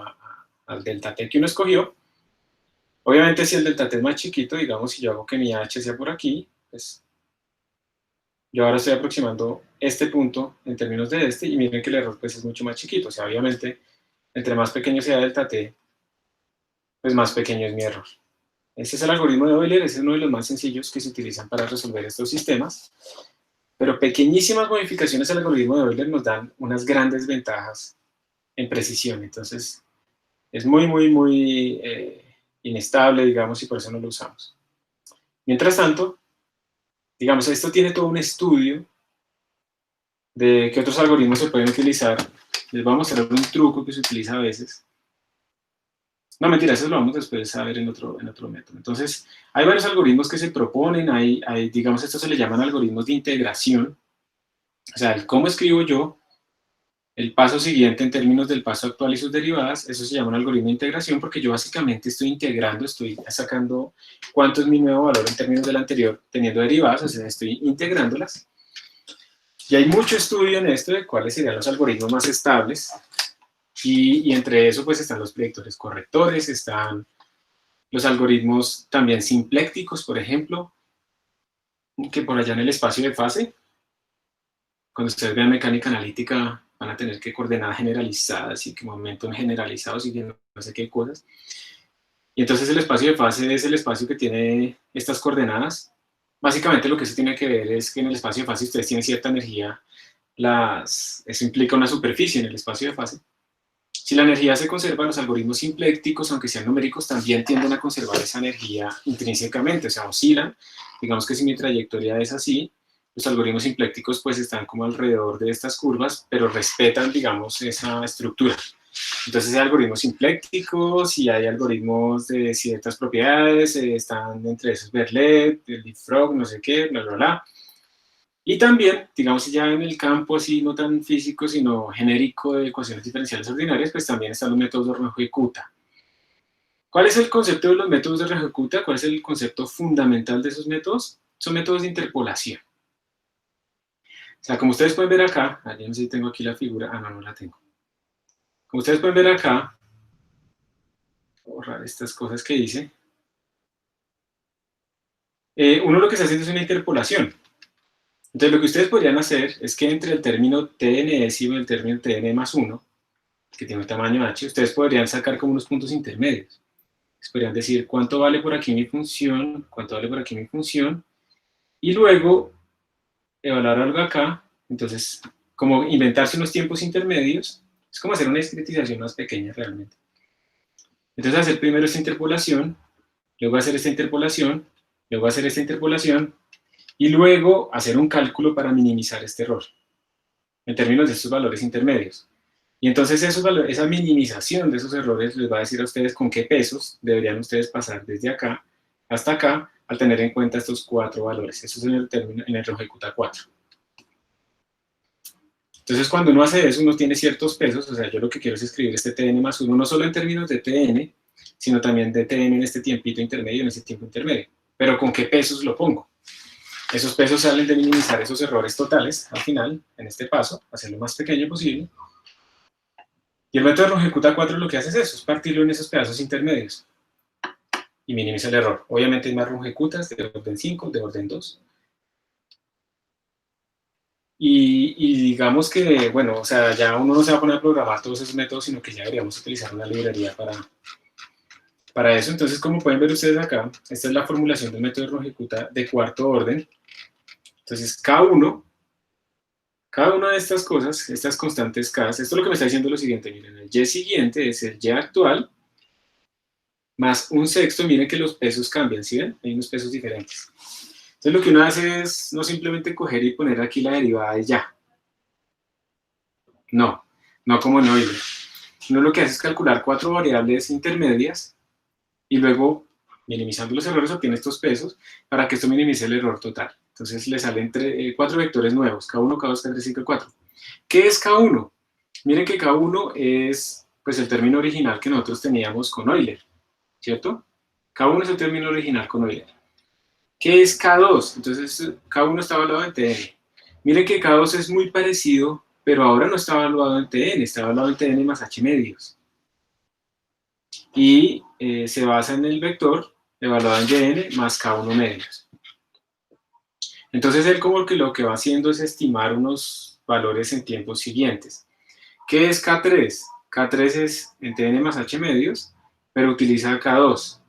al delta t que uno escogió. Obviamente si el delta t es más chiquito, digamos si yo hago que mi h sea por aquí, pues yo ahora estoy aproximando este punto en términos de este, y miren que el error pues es mucho más chiquito, o sea, obviamente, entre más pequeño sea delta t, pues más pequeño es mi error. Este es el algoritmo de Euler, ese es uno de los más sencillos que se utilizan para resolver estos sistemas, pero pequeñísimas modificaciones al algoritmo de Euler nos dan unas grandes ventajas en precisión, entonces es muy, muy, muy inestable, digamos, y por eso no lo usamos. Mientras tanto, digamos, esto tiene todo un estudio de qué otros algoritmos se pueden utilizar. Les voy a mostrar un truco que se utiliza a veces. No, mentira, eso lo vamos después a ver en otro método. Entonces, hay varios algoritmos que se proponen, digamos, estos se le llaman algoritmos de integración. O sea, el cómo escribo yo El paso siguiente en términos del paso actual y sus derivadas, eso se llama un algoritmo de integración porque yo básicamente estoy integrando, estoy sacando cuánto es mi nuevo valor en términos del anterior teniendo derivadas, o sea, estoy integrándolas. Y hay mucho estudio en esto de cuáles serían los algoritmos más estables y entre eso pues están los predictores correctores, están los algoritmos también simplécticos, por ejemplo, que por allá en el espacio de fase, cuando ustedes vean mecánica analítica, van a tener que coordenadas generalizadas y que momentos generalizados y que no sé qué cosas. Y entonces el espacio de fase es el espacio que tiene estas coordenadas. Básicamente lo que eso tiene que ver es que en el espacio de fase ustedes tienen cierta energía, eso implica una superficie en el espacio de fase. Si la energía se conserva, los algoritmos simplécticos, aunque sean numéricos, también tienden a conservar esa energía intrínsecamente, o sea, oscilan. Digamos que si mi trayectoria es así, los algoritmos simplécticos pues están como alrededor de estas curvas, pero respetan, digamos, esa estructura. Entonces hay algoritmos simplécticos y hay algoritmos de ciertas propiedades, están entre esos Berlet, el Leapfrog, no sé qué, bla, bla, bla. Y también, digamos, ya en el campo así no tan físico, sino genérico de ecuaciones diferenciales ordinarias, pues también están los métodos de Runge-Kutta. ¿Cuál es el concepto de los métodos de Runge-Kutta? ¿Cuál es el concepto fundamental de esos métodos? Son métodos de interpolación. O sea, como ustedes pueden ver acá, yo no sé si tengo aquí la figura, no la tengo. Como ustedes pueden ver acá, voy a borrar estas cosas que dice, uno lo que está haciendo es una interpolación. Entonces lo que ustedes podrían hacer es que entre el término tnésimo y el término tn más 1, que tiene un tamaño h, ustedes podrían sacar como unos puntos intermedios. Les podrían decir cuánto vale por aquí mi función, cuánto vale por aquí mi función, y luego evaluar algo acá. Entonces, como inventarse unos tiempos intermedios, es como hacer una discretización más pequeña realmente. Entonces hacer primero esta interpolación, luego hacer esta interpolación, luego hacer esta interpolación, y luego hacer un cálculo para minimizar este error, en términos de estos valores intermedios. Y entonces esa minimización de esos errores les va a decir a ustedes con qué pesos deberían ustedes pasar desde acá hasta acá al tener en cuenta estos 4 valores. Eso es en el Runge-Kutta 4. Entonces cuando uno hace eso, uno tiene ciertos pesos, o sea, yo lo que quiero es escribir este tn más 1, no solo en términos de tn, sino también de tn en este tiempito intermedio, en este tiempo intermedio. Pero ¿con qué pesos lo pongo? Esos pesos salen de minimizar esos errores totales al final, en este paso, hacerlo lo más pequeño posible. Y el método de Runge-Kutta 4 lo que hace es eso, es partirlo en esos pedazos intermedios y minimiza el error. Obviamente hay más Runge-Kuttas de orden 5, de orden 2. Y digamos que, bueno, o sea, ya uno no se va a poner a programar todos esos métodos, sino que ya deberíamos utilizar una librería para eso. Entonces, como pueden ver ustedes acá, esta es la formulación del método de Runge-Kutta de cuarto orden. Entonces, cada una de estas cosas, estas constantes K, esto es lo que me está diciendo lo siguiente, miren, el Y siguiente es el Y actual, más un sexto, miren que los pesos cambian, ¿sí ven? Hay unos pesos diferentes. Entonces lo que uno hace es no simplemente coger y poner aquí la derivada de ya. No como en Euler. Uno lo que hace es calcular 4 variables intermedias y luego, minimizando los errores, obtiene estos pesos para que esto minimice el error total. Entonces le salen 4 vectores nuevos, K1, K2, K3, 5 y 4. ¿Qué es K1? Miren que K1 es pues, el término original que nosotros teníamos con Euler, ¿cierto? K1 es el término original con Euler. ¿Qué es K2? Entonces, K1 está evaluado en Tn. Miren que K2 es muy parecido, pero ahora no está evaluado en Tn, está evaluado en Tn más H medios. Y se basa en el vector evaluado en Dn más K1 medios. Entonces, él como que lo que va haciendo es estimar unos valores en tiempos siguientes. ¿Qué es K3? K3 es en Tn más H medios, pero utiliza K2.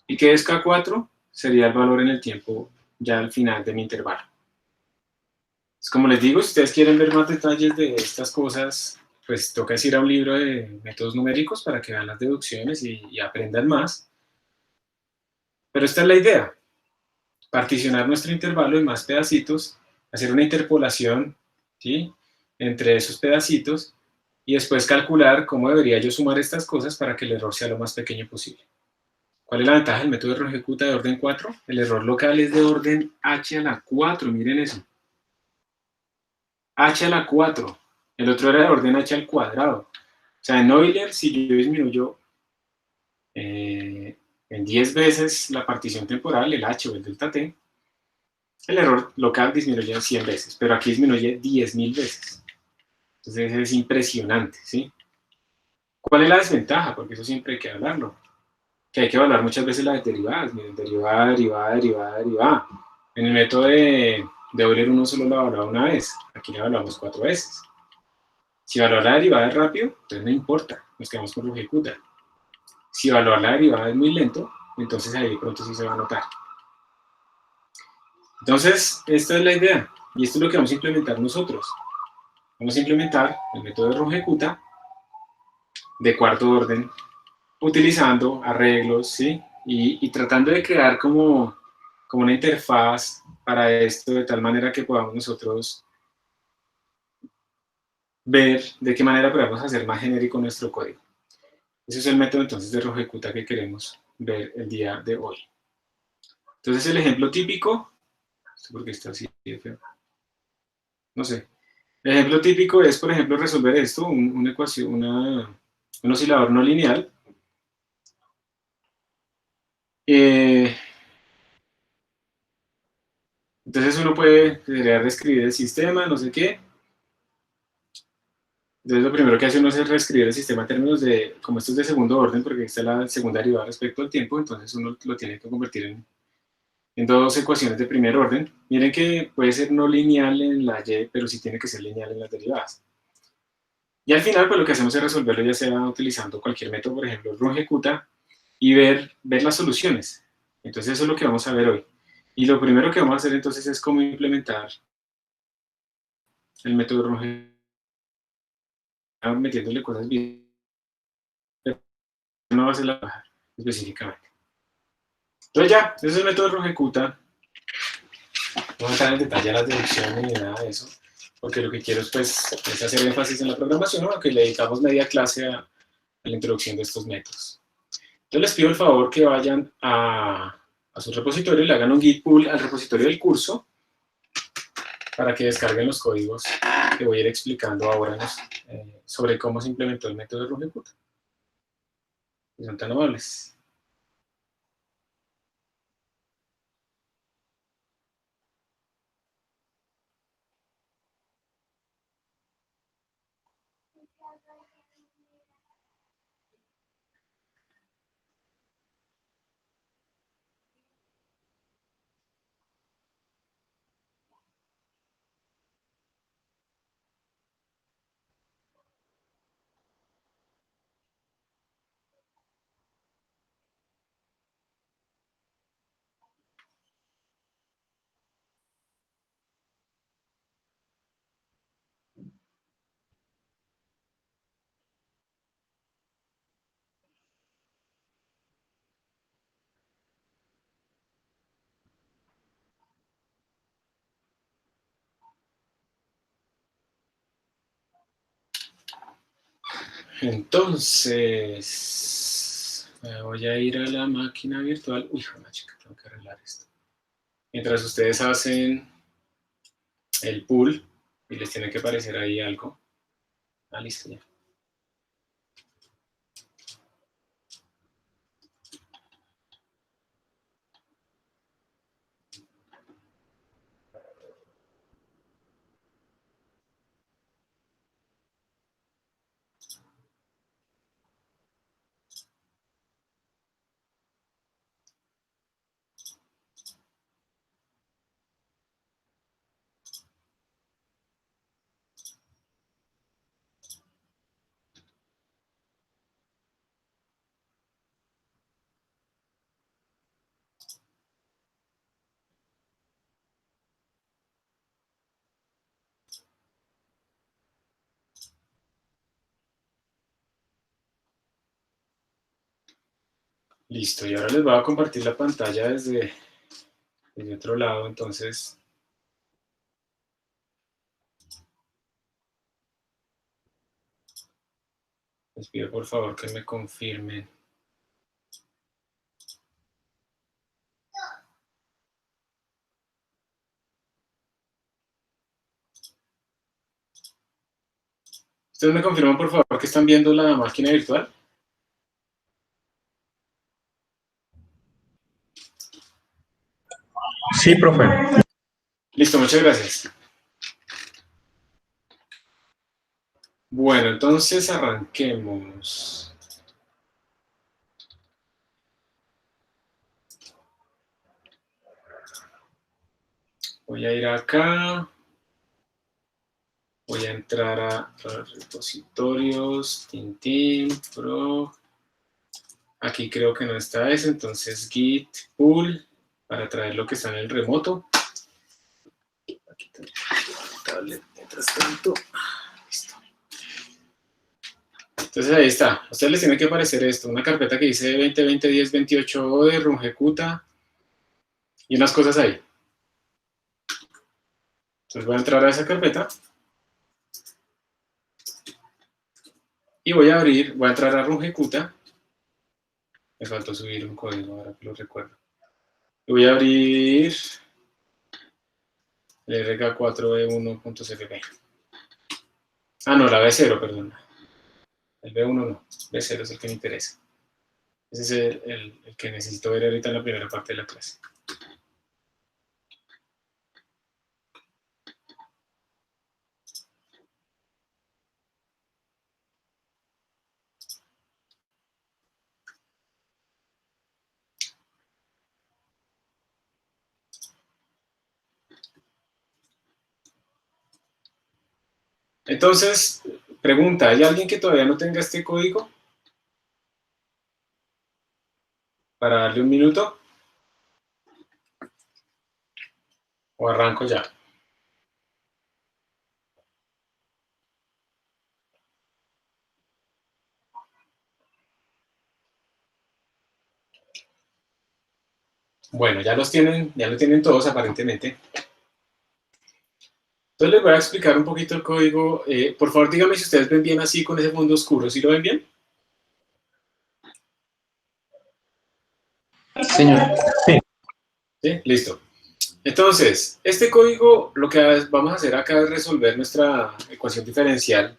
¿Y qué es K4? Sería el valor en el tiempo ya al final de mi intervalo. Pues como les digo, si ustedes quieren ver más detalles de estas cosas, pues toca ir a un libro de métodos numéricos para que vean las deducciones y aprendan más. Pero esta es la idea, particionar nuestro intervalo en más pedacitos, hacer una interpolación, ¿sí?, entre esos pedacitos y después calcular cómo debería yo sumar estas cosas para que el error sea lo más pequeño posible. ¿Cuál es la ventaja del método de Runge-Kutta de orden 4? El error local es de orden h a la 4, miren eso. H a la 4. El otro era de orden h al cuadrado. O sea, en Euler, si yo disminuyo en 10 veces la partición temporal, el h o el delta t, el error local disminuye en 100 veces, pero aquí disminuye 10.000 veces. Entonces es impresionante, ¿sí? ¿Cuál es la desventaja? Porque eso siempre hay que hablarlo. Que hay que evaluar muchas veces las derivadas. Miren, derivada. En el método de Euler uno solo lo evalúa una vez. Aquí lo evaluamos 4 veces. Si evaluar la derivada es rápido, entonces no importa, nos quedamos con lo ejecuta. Si evaluar la derivada es muy lento, entonces ahí de pronto sí se va a notar. Entonces, esta es la idea, y esto es lo que vamos a implementar nosotros. Vamos a implementar el método de Roja-Ejecuta de cuarto orden, utilizando arreglos, ¿sí? Y tratando de crear como una interfaz para esto, de tal manera que podamos nosotros ver de qué manera podemos hacer más genérico nuestro código. Ese es el método entonces de Roja-Ejecuta que queremos ver el día de hoy. Entonces el ejemplo típico, porque está así de feo, no sé. El ejemplo típico es, por ejemplo, resolver esto, una ecuación, un oscilador no lineal. Entonces uno puede reescribir el sistema, no sé qué. Entonces lo primero que hace uno es reescribir el sistema en términos de, como esto es de segundo orden, porque esta es la segunda derivada respecto al tiempo, entonces uno lo tiene que convertir en dos ecuaciones de primer orden. Miren que puede ser no lineal en la y, pero sí tiene que ser lineal en las derivadas. Y al final, pues lo que hacemos es resolverlo ya sea utilizando cualquier método, por ejemplo, Roja-Ejecuta, y ver las soluciones. Entonces eso es lo que vamos a ver hoy. Y lo primero que vamos a hacer entonces es cómo implementar el método Roja-Ejecuta, metiéndole cosas bien, pero no va a ser la baja específicamente. Entonces ya, ese es el método Roja-Ejecuta. No voy a entrar en detalle a las deducciones ni nada de eso, porque lo que quiero pues, es hacer énfasis en la programación, ¿no? Que le dedicamos media clase a la introducción de estos métodos. Entonces les pido el favor que vayan a su repositorio y le hagan un git pull al repositorio del curso para que descarguen los códigos que voy a ir explicando ahora sobre cómo se implementó el método de Roja-Ejecuta. Si son tan amables. Entonces, voy a ir a la máquina virtual. Uy, una chica, tengo que arreglar esto. Mientras ustedes hacen el pull y les tiene que aparecer ahí algo. Ah, listo ya. Listo, y ahora les voy a compartir la pantalla desde otro lado, entonces les pido por favor que me confirmen. ¿Ustedes me confirman, por favor, que están viendo la máquina virtual? Sí, profe. Listo, muchas gracias. Bueno, entonces arranquemos. Voy a ir acá. Voy a entrar a repositorios, Tintin, Pro. Aquí creo que no está eso, entonces git pull para traer lo que está en el remoto. Aquí también, tablet, mientras tanto. Listo. Entonces ahí está. A ustedes les tiene que aparecer esto, una carpeta que dice 2020-10-28 de Rungecuta y unas cosas ahí. Entonces voy a entrar a esa carpeta y voy a entrar a Rungecuta. Me faltó subir un código, ahora que lo recuerdo. Y voy a abrir el rk4b1.cpp. Ah, no, la B0, perdón. El B1 no, B0 es el que me interesa. Ese es el que necesito ver ahorita en la primera parte de la clase. Entonces, pregunta, ¿hay alguien que todavía no tenga este código? Para darle un minuto. ¿O arranco ya? Bueno, ya lo tienen todos aparentemente. Entonces les voy a explicar un poquito el código. Por favor, díganme si ustedes ven bien así con ese fondo oscuro. ¿Sí lo ven bien? Señor. Sí. ¿Sí? Listo. Entonces, este código, lo que vamos a hacer acá es resolver nuestra ecuación diferencial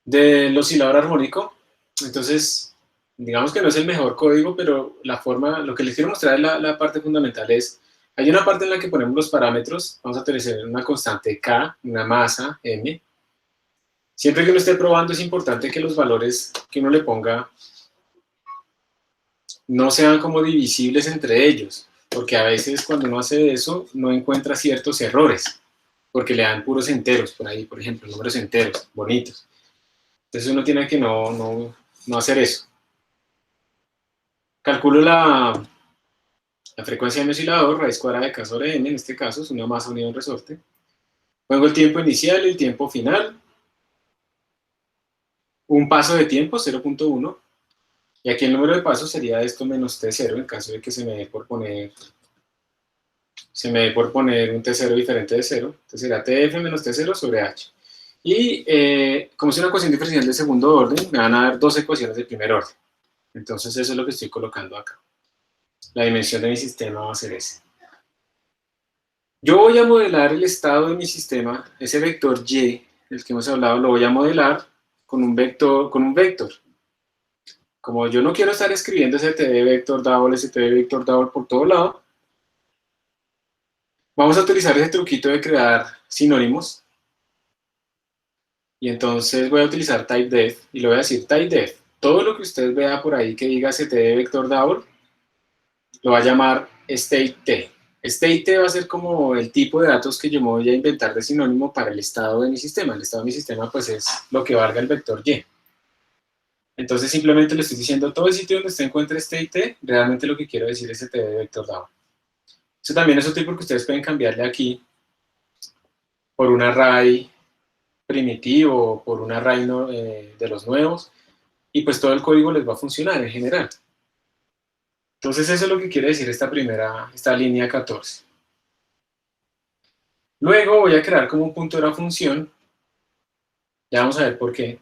del oscilador armónico. Entonces, digamos que no es el mejor código, pero la forma, lo que les quiero mostrar es la parte fundamental es, hay una parte en la que ponemos los parámetros, vamos a tener una constante K, una masa M. Siempre que uno esté probando es importante que los valores que uno le ponga no sean como divisibles entre ellos, porque a veces cuando uno hace eso no encuentra ciertos errores, porque le dan puros enteros por ahí, por ejemplo, números enteros, bonitos. Entonces uno tiene que no hacer eso. Calculo la frecuencia de mi oscilador, raíz cuadrada de K sobre N, en este caso es una masa unida a un resorte. Pongo el tiempo inicial y el tiempo final. Un paso de tiempo, 0.1. Y aquí el número de pasos sería esto menos T0, en caso de que se me dé por poner un T0 diferente de 0. Entonces será TF menos T0 sobre H. Y como es una ecuación diferencial de segundo orden, me van a dar dos ecuaciones de primer orden. Entonces eso es lo que estoy colocando acá. La dimensión de mi sistema va a ser ese. Yo voy a modelar el estado de mi sistema, ese vector Y, del que hemos hablado, lo voy a modelar con un vector. Como yo no quiero estar escribiendo STD vector double, STD vector double por todo lado, vamos a utilizar ese truquito de crear sinónimos. Y entonces voy a utilizar typedef y le voy a decir typedef. Todo lo que usted vea por ahí que diga STD vector double, lo va a llamar state-t. State va a ser como el tipo de datos que yo me voy a inventar de sinónimo para el estado de mi sistema. El estado de mi sistema pues es lo que valga el vector Y. Entonces simplemente le estoy diciendo todo el sitio donde usted encuentre state, realmente lo que quiero decir es STD de vector double. Eso también es útil porque ustedes pueden cambiarle aquí por un array primitivo o por un array de los nuevos y pues todo el código les va a funcionar en general. Entonces eso es lo que quiere decir esta línea 14. Luego voy a crear como un punto de la función, ya vamos a ver por qué,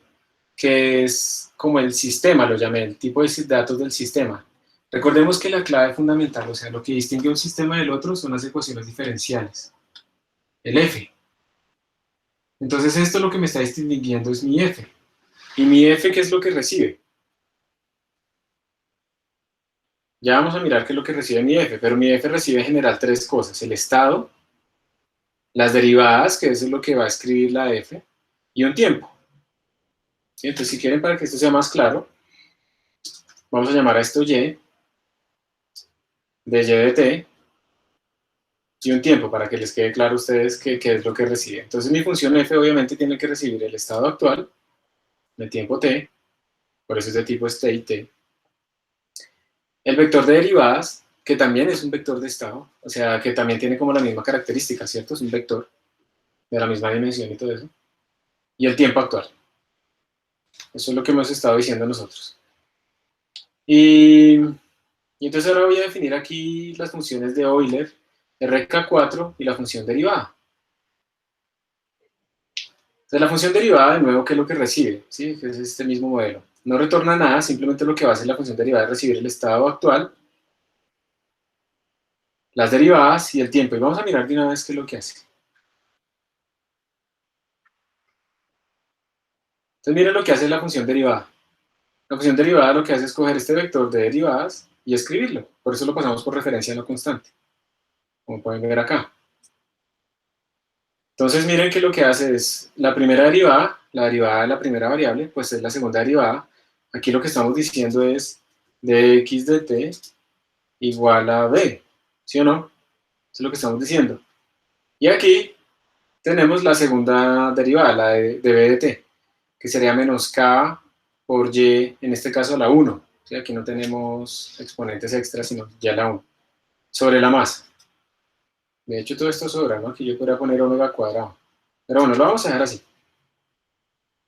que es como el sistema, lo llamé, el tipo de datos del sistema. Recordemos que la clave fundamental, o sea, lo que distingue un sistema del otro son las ecuaciones diferenciales. El F. Entonces esto lo que me está distinguiendo es mi f. ¿Y mi f qué es lo que recibe? Ya vamos a mirar qué es lo que recibe mi f, pero mi f recibe en general tres cosas: el estado, las derivadas, que eso es lo que va a escribir la f, y un tiempo. ¿Sí? Entonces, si quieren, para que esto sea más claro, vamos a llamar a esto y, de y de t, y un tiempo, para que les quede claro a ustedes qué es lo que recibe. Entonces, mi función f obviamente tiene que recibir el estado actual, el tiempo t, por eso es de tipo state, el vector de derivadas, que también es un vector de estado, o sea, que también tiene como la misma característica, ¿cierto? Es un vector de la misma dimensión y todo eso, y el tiempo actual. Eso es lo que hemos estado diciendo nosotros. Y entonces ahora voy a definir aquí las funciones de Euler, RK4 y la función derivada. Entonces la función derivada, de nuevo, ¿qué es lo que recibe? ¿Sí? Es este mismo modelo. No retorna nada, simplemente lo que va a hacer la función derivada es recibir el estado actual, las derivadas y el tiempo. Y vamos a mirar de una vez qué es lo que hace. Entonces miren lo que hace la función derivada. La función derivada lo que hace es coger este vector de derivadas y escribirlo. Por eso lo pasamos por referencia a la constante, como pueden ver acá. Entonces miren que lo que hace es la primera derivada, la derivada de la primera variable, pues es la segunda derivada. Aquí lo que estamos diciendo es dx de t igual a b, ¿sí o no? Eso es lo que estamos diciendo. Y aquí tenemos la segunda derivada, la de b de t, que sería menos k por y, en este caso la 1. ¿Sí? Aquí no tenemos exponentes extras, sino ya la 1. Sobre la masa. De hecho, todo esto sobra, ¿no? Aquí yo podría poner omega cuadrado. Pero bueno, lo vamos a dejar así.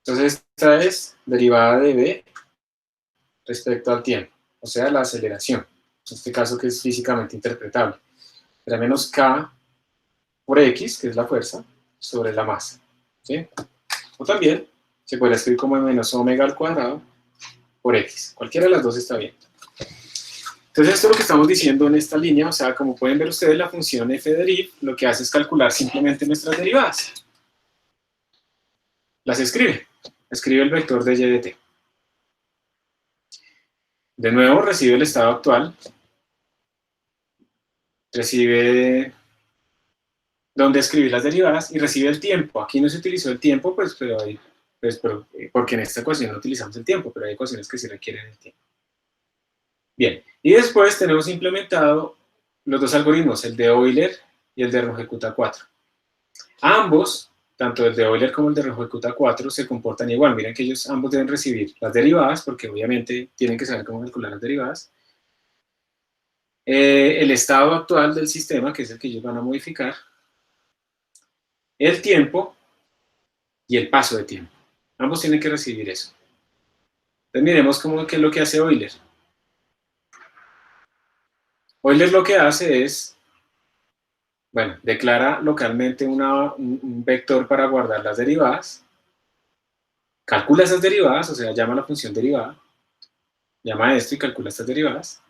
Entonces, esta es derivada de b respecto al tiempo, o sea, la aceleración. En este caso, que es físicamente interpretable. Será menos k por x, que es la fuerza, sobre la masa. ¿Sí? O también se puede escribir como menos omega al cuadrado por x. Cualquiera de las dos está bien. Entonces, esto es lo que estamos diciendo en esta línea. O sea, como pueden ver ustedes, la función f de deriv lo que hace es calcular simplemente nuestras derivadas. Las escribe. Escribe el vector de y de t. De nuevo, recibe el estado actual. Recibe donde escribir las derivadas y recibe el tiempo. Aquí no se utilizó el tiempo, pues, porque en esta ecuación no utilizamos el tiempo, pero hay ecuaciones que sí requieren el tiempo. Bien, y después tenemos implementado los dos algoritmos, el de Euler y el de RGQ4. Ambos, tanto el de Euler como el de RGQ4, se comportan igual. Miren que ellos ambos deben recibir las derivadas, porque obviamente tienen que saber cómo calcular las derivadas. El estado actual del sistema, que es el que ellos van a modificar. El tiempo y el paso de tiempo. Ambos tienen que recibir eso. Entonces miremos qué es lo que hace Euler. Euler lo que hace es, bueno, declara localmente un vector para guardar las derivadas, calcula esas derivadas, o sea, llama a la función derivada, llama a esto y calcula estas derivadas,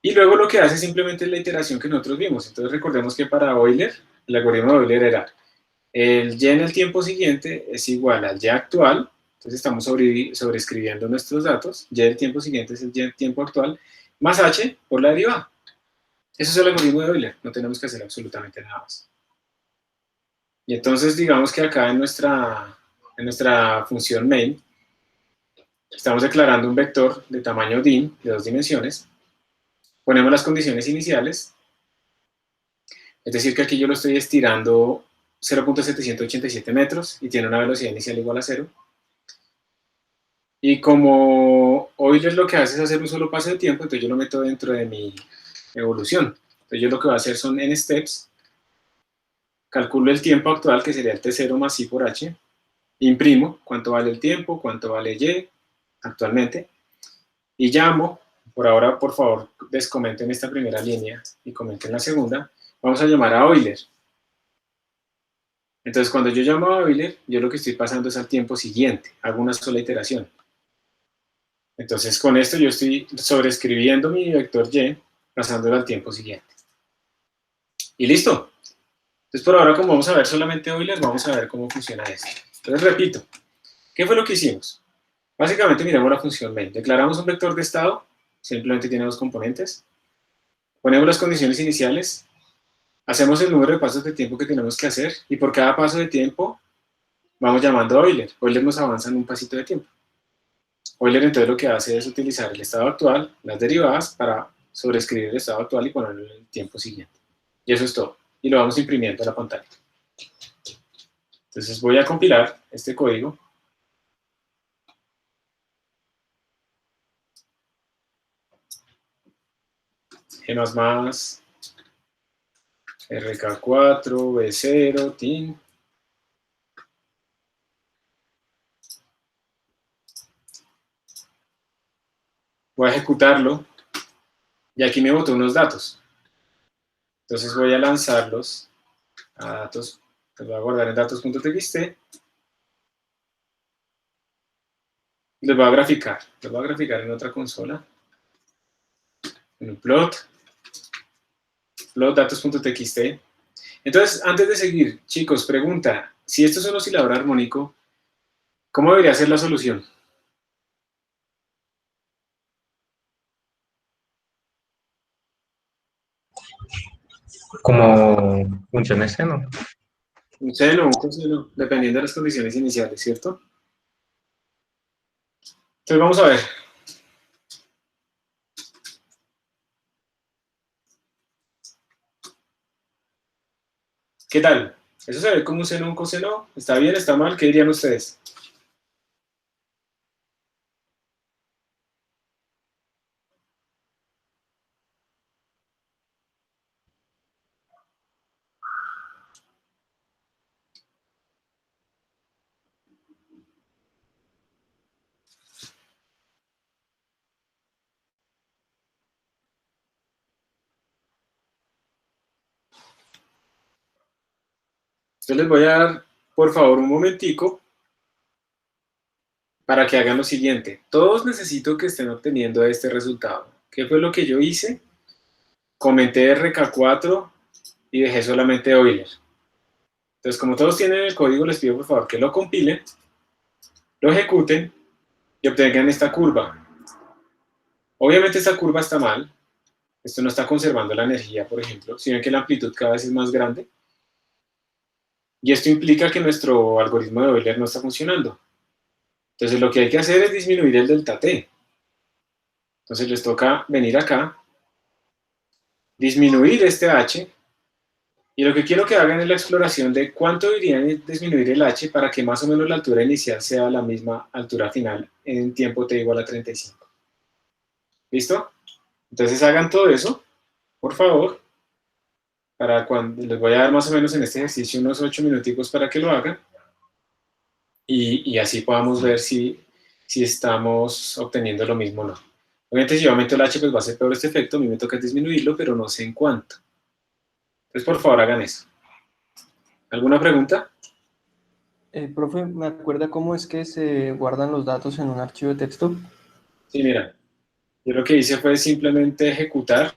y luego lo que hace simplemente es la iteración que nosotros vimos. Entonces recordemos que para Euler, el algoritmo de Euler era el y en el tiempo siguiente es igual al y actual. Entonces estamos sobreescribiendo nuestros datos. Y del tiempo siguiente es el y del tiempo actual, más h por la derivada. Eso es el algoritmo de Euler, no tenemos que hacer absolutamente nada más. Y entonces digamos que acá en nuestra función main, estamos declarando un vector de tamaño dim, de 2 dimensiones, ponemos las condiciones iniciales, es decir que aquí yo lo estoy estirando 0.787 metros y tiene una velocidad inicial igual a 0. Y como Euler lo que hace es hacer un solo paso de tiempo, entonces yo lo meto dentro de mi evolución. Entonces yo lo que voy a hacer son n steps, calculo el tiempo actual, que sería el t0 más i por h, imprimo cuánto vale el tiempo, cuánto vale y actualmente, y llamo, por ahora por favor descomenten esta primera línea y comenten la segunda, vamos a llamar a Euler. Entonces cuando yo llamo a Euler, yo lo que estoy pasando es al tiempo siguiente, hago una sola iteración. Entonces con esto yo estoy sobreescribiendo mi vector y, pasándolo al tiempo siguiente. Y listo. Entonces, por ahora, como vamos a ver solamente Euler, vamos a ver cómo funciona esto. Entonces, repito, ¿qué fue lo que hicimos? Básicamente miramos la función main. Declaramos un vector de estado, simplemente tiene dos componentes. Ponemos las condiciones iniciales, hacemos el número de pasos de tiempo que tenemos que hacer, y por cada paso de tiempo vamos llamando a Euler. Euler nos avanza en un pasito de tiempo. Euler entonces lo que hace es utilizar el estado actual, las derivadas, para sobreescribir el estado actual y ponerlo en el tiempo siguiente. Y eso es todo. Y lo vamos imprimiendo a la pantalla. Entonces voy a compilar este código. G++, RK4, B0, TIN. Voy a ejecutarlo. Y aquí me botó unos datos. Entonces voy a lanzarlos a datos. Los voy a guardar en datos.txt. Y los voy a graficar. Los voy a graficar en otra consola. En un plot datos.txt. Entonces, antes de seguir, chicos, pregunta, si esto es un oscilador armónico, ¿cómo debería ser la solución? Como funciona el seno. Un seno o un coseno, dependiendo de las condiciones iniciales, ¿cierto? Entonces, vamos a ver. ¿Qué tal? ¿Eso se ve como un seno o un coseno? ¿Está bien? ¿Está mal? ¿Qué dirían ustedes? Entonces les voy a dar, por favor, un momentico para que hagan lo siguiente. Todos necesito que estén obteniendo este resultado. ¿Qué fue lo que yo hice? Comenté RK4 y dejé solamente Euler. Entonces, como todos tienen el código, les pido por favor que lo compilen, lo ejecuten y obtengan esta curva. Obviamente esta curva está mal. Esto no está conservando la energía, por ejemplo. Si ven que la amplitud cada vez es más grande. Y esto implica que nuestro algoritmo de Euler no está funcionando. Entonces lo que hay que hacer es disminuir el delta t. Entonces les toca venir acá, disminuir este h, y lo que quiero que hagan es la exploración de cuánto deberían disminuir el h para que más o menos la altura inicial sea la misma altura final en tiempo t igual a 35. ¿Listo? Entonces hagan todo eso, por favor, para cuando les voy a dar más o menos en este ejercicio unos 8 minuticos para que lo hagan, y así podamos ver si estamos obteniendo lo mismo o no. Obviamente si yo aumento el h, pues va a ser peor este efecto, a mí me toca disminuirlo, pero no sé en cuánto. Entonces, por favor, hagan eso. ¿Alguna pregunta? Profe, ¿me acuerda cómo es que se guardan los datos en un archivo de texto? Sí, mira, yo lo que hice fue simplemente ejecutar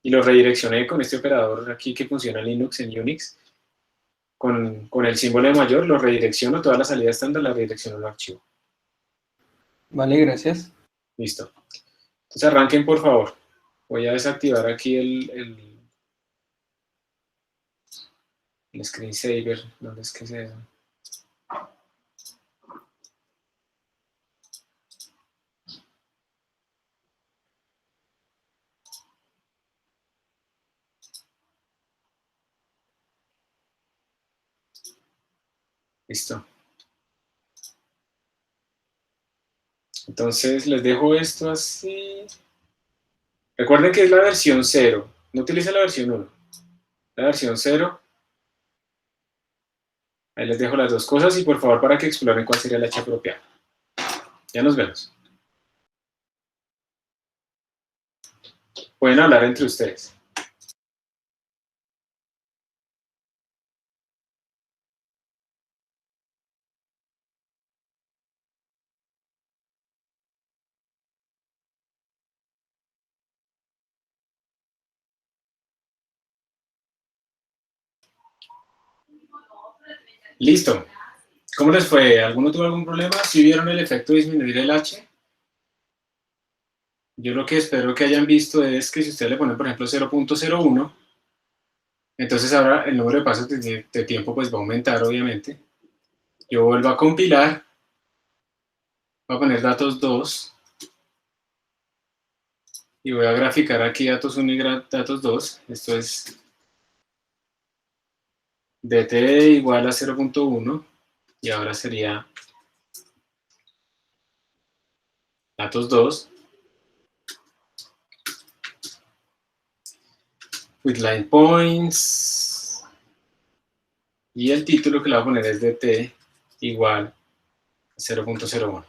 y lo redireccioné con este operador aquí que funciona en Linux, en Unix, con el símbolo de mayor, lo redirecciono, toda la salida estándar la redirecciono al archivo. Vale, gracias. Listo. Entonces arranquen, por favor. Voy a desactivar aquí el screensaver. ¿Dónde es que se...? Listo. Entonces les dejo esto así. Recuerden que es la versión 0. No utilicen la versión 1. La versión 0. Ahí les dejo las dos cosas y por favor para que exploren cuál sería la H apropiada. Ya nos vemos. Pueden hablar entre ustedes. Listo. ¿Cómo les fue? ¿Alguno tuvo algún problema? ¿Sí vieron el efecto de disminuir el H? Yo lo que espero que hayan visto es que si ustedes le ponen, por ejemplo, 0.01, entonces ahora el número de pasos de tiempo pues va a aumentar, obviamente. Yo vuelvo a compilar, voy a poner datos 2, y voy a graficar aquí datos 1 y datos 2. Esto es dt igual a 0.1, y ahora sería datos 2, with line points, y el título que le voy a poner es dt igual a 0.01.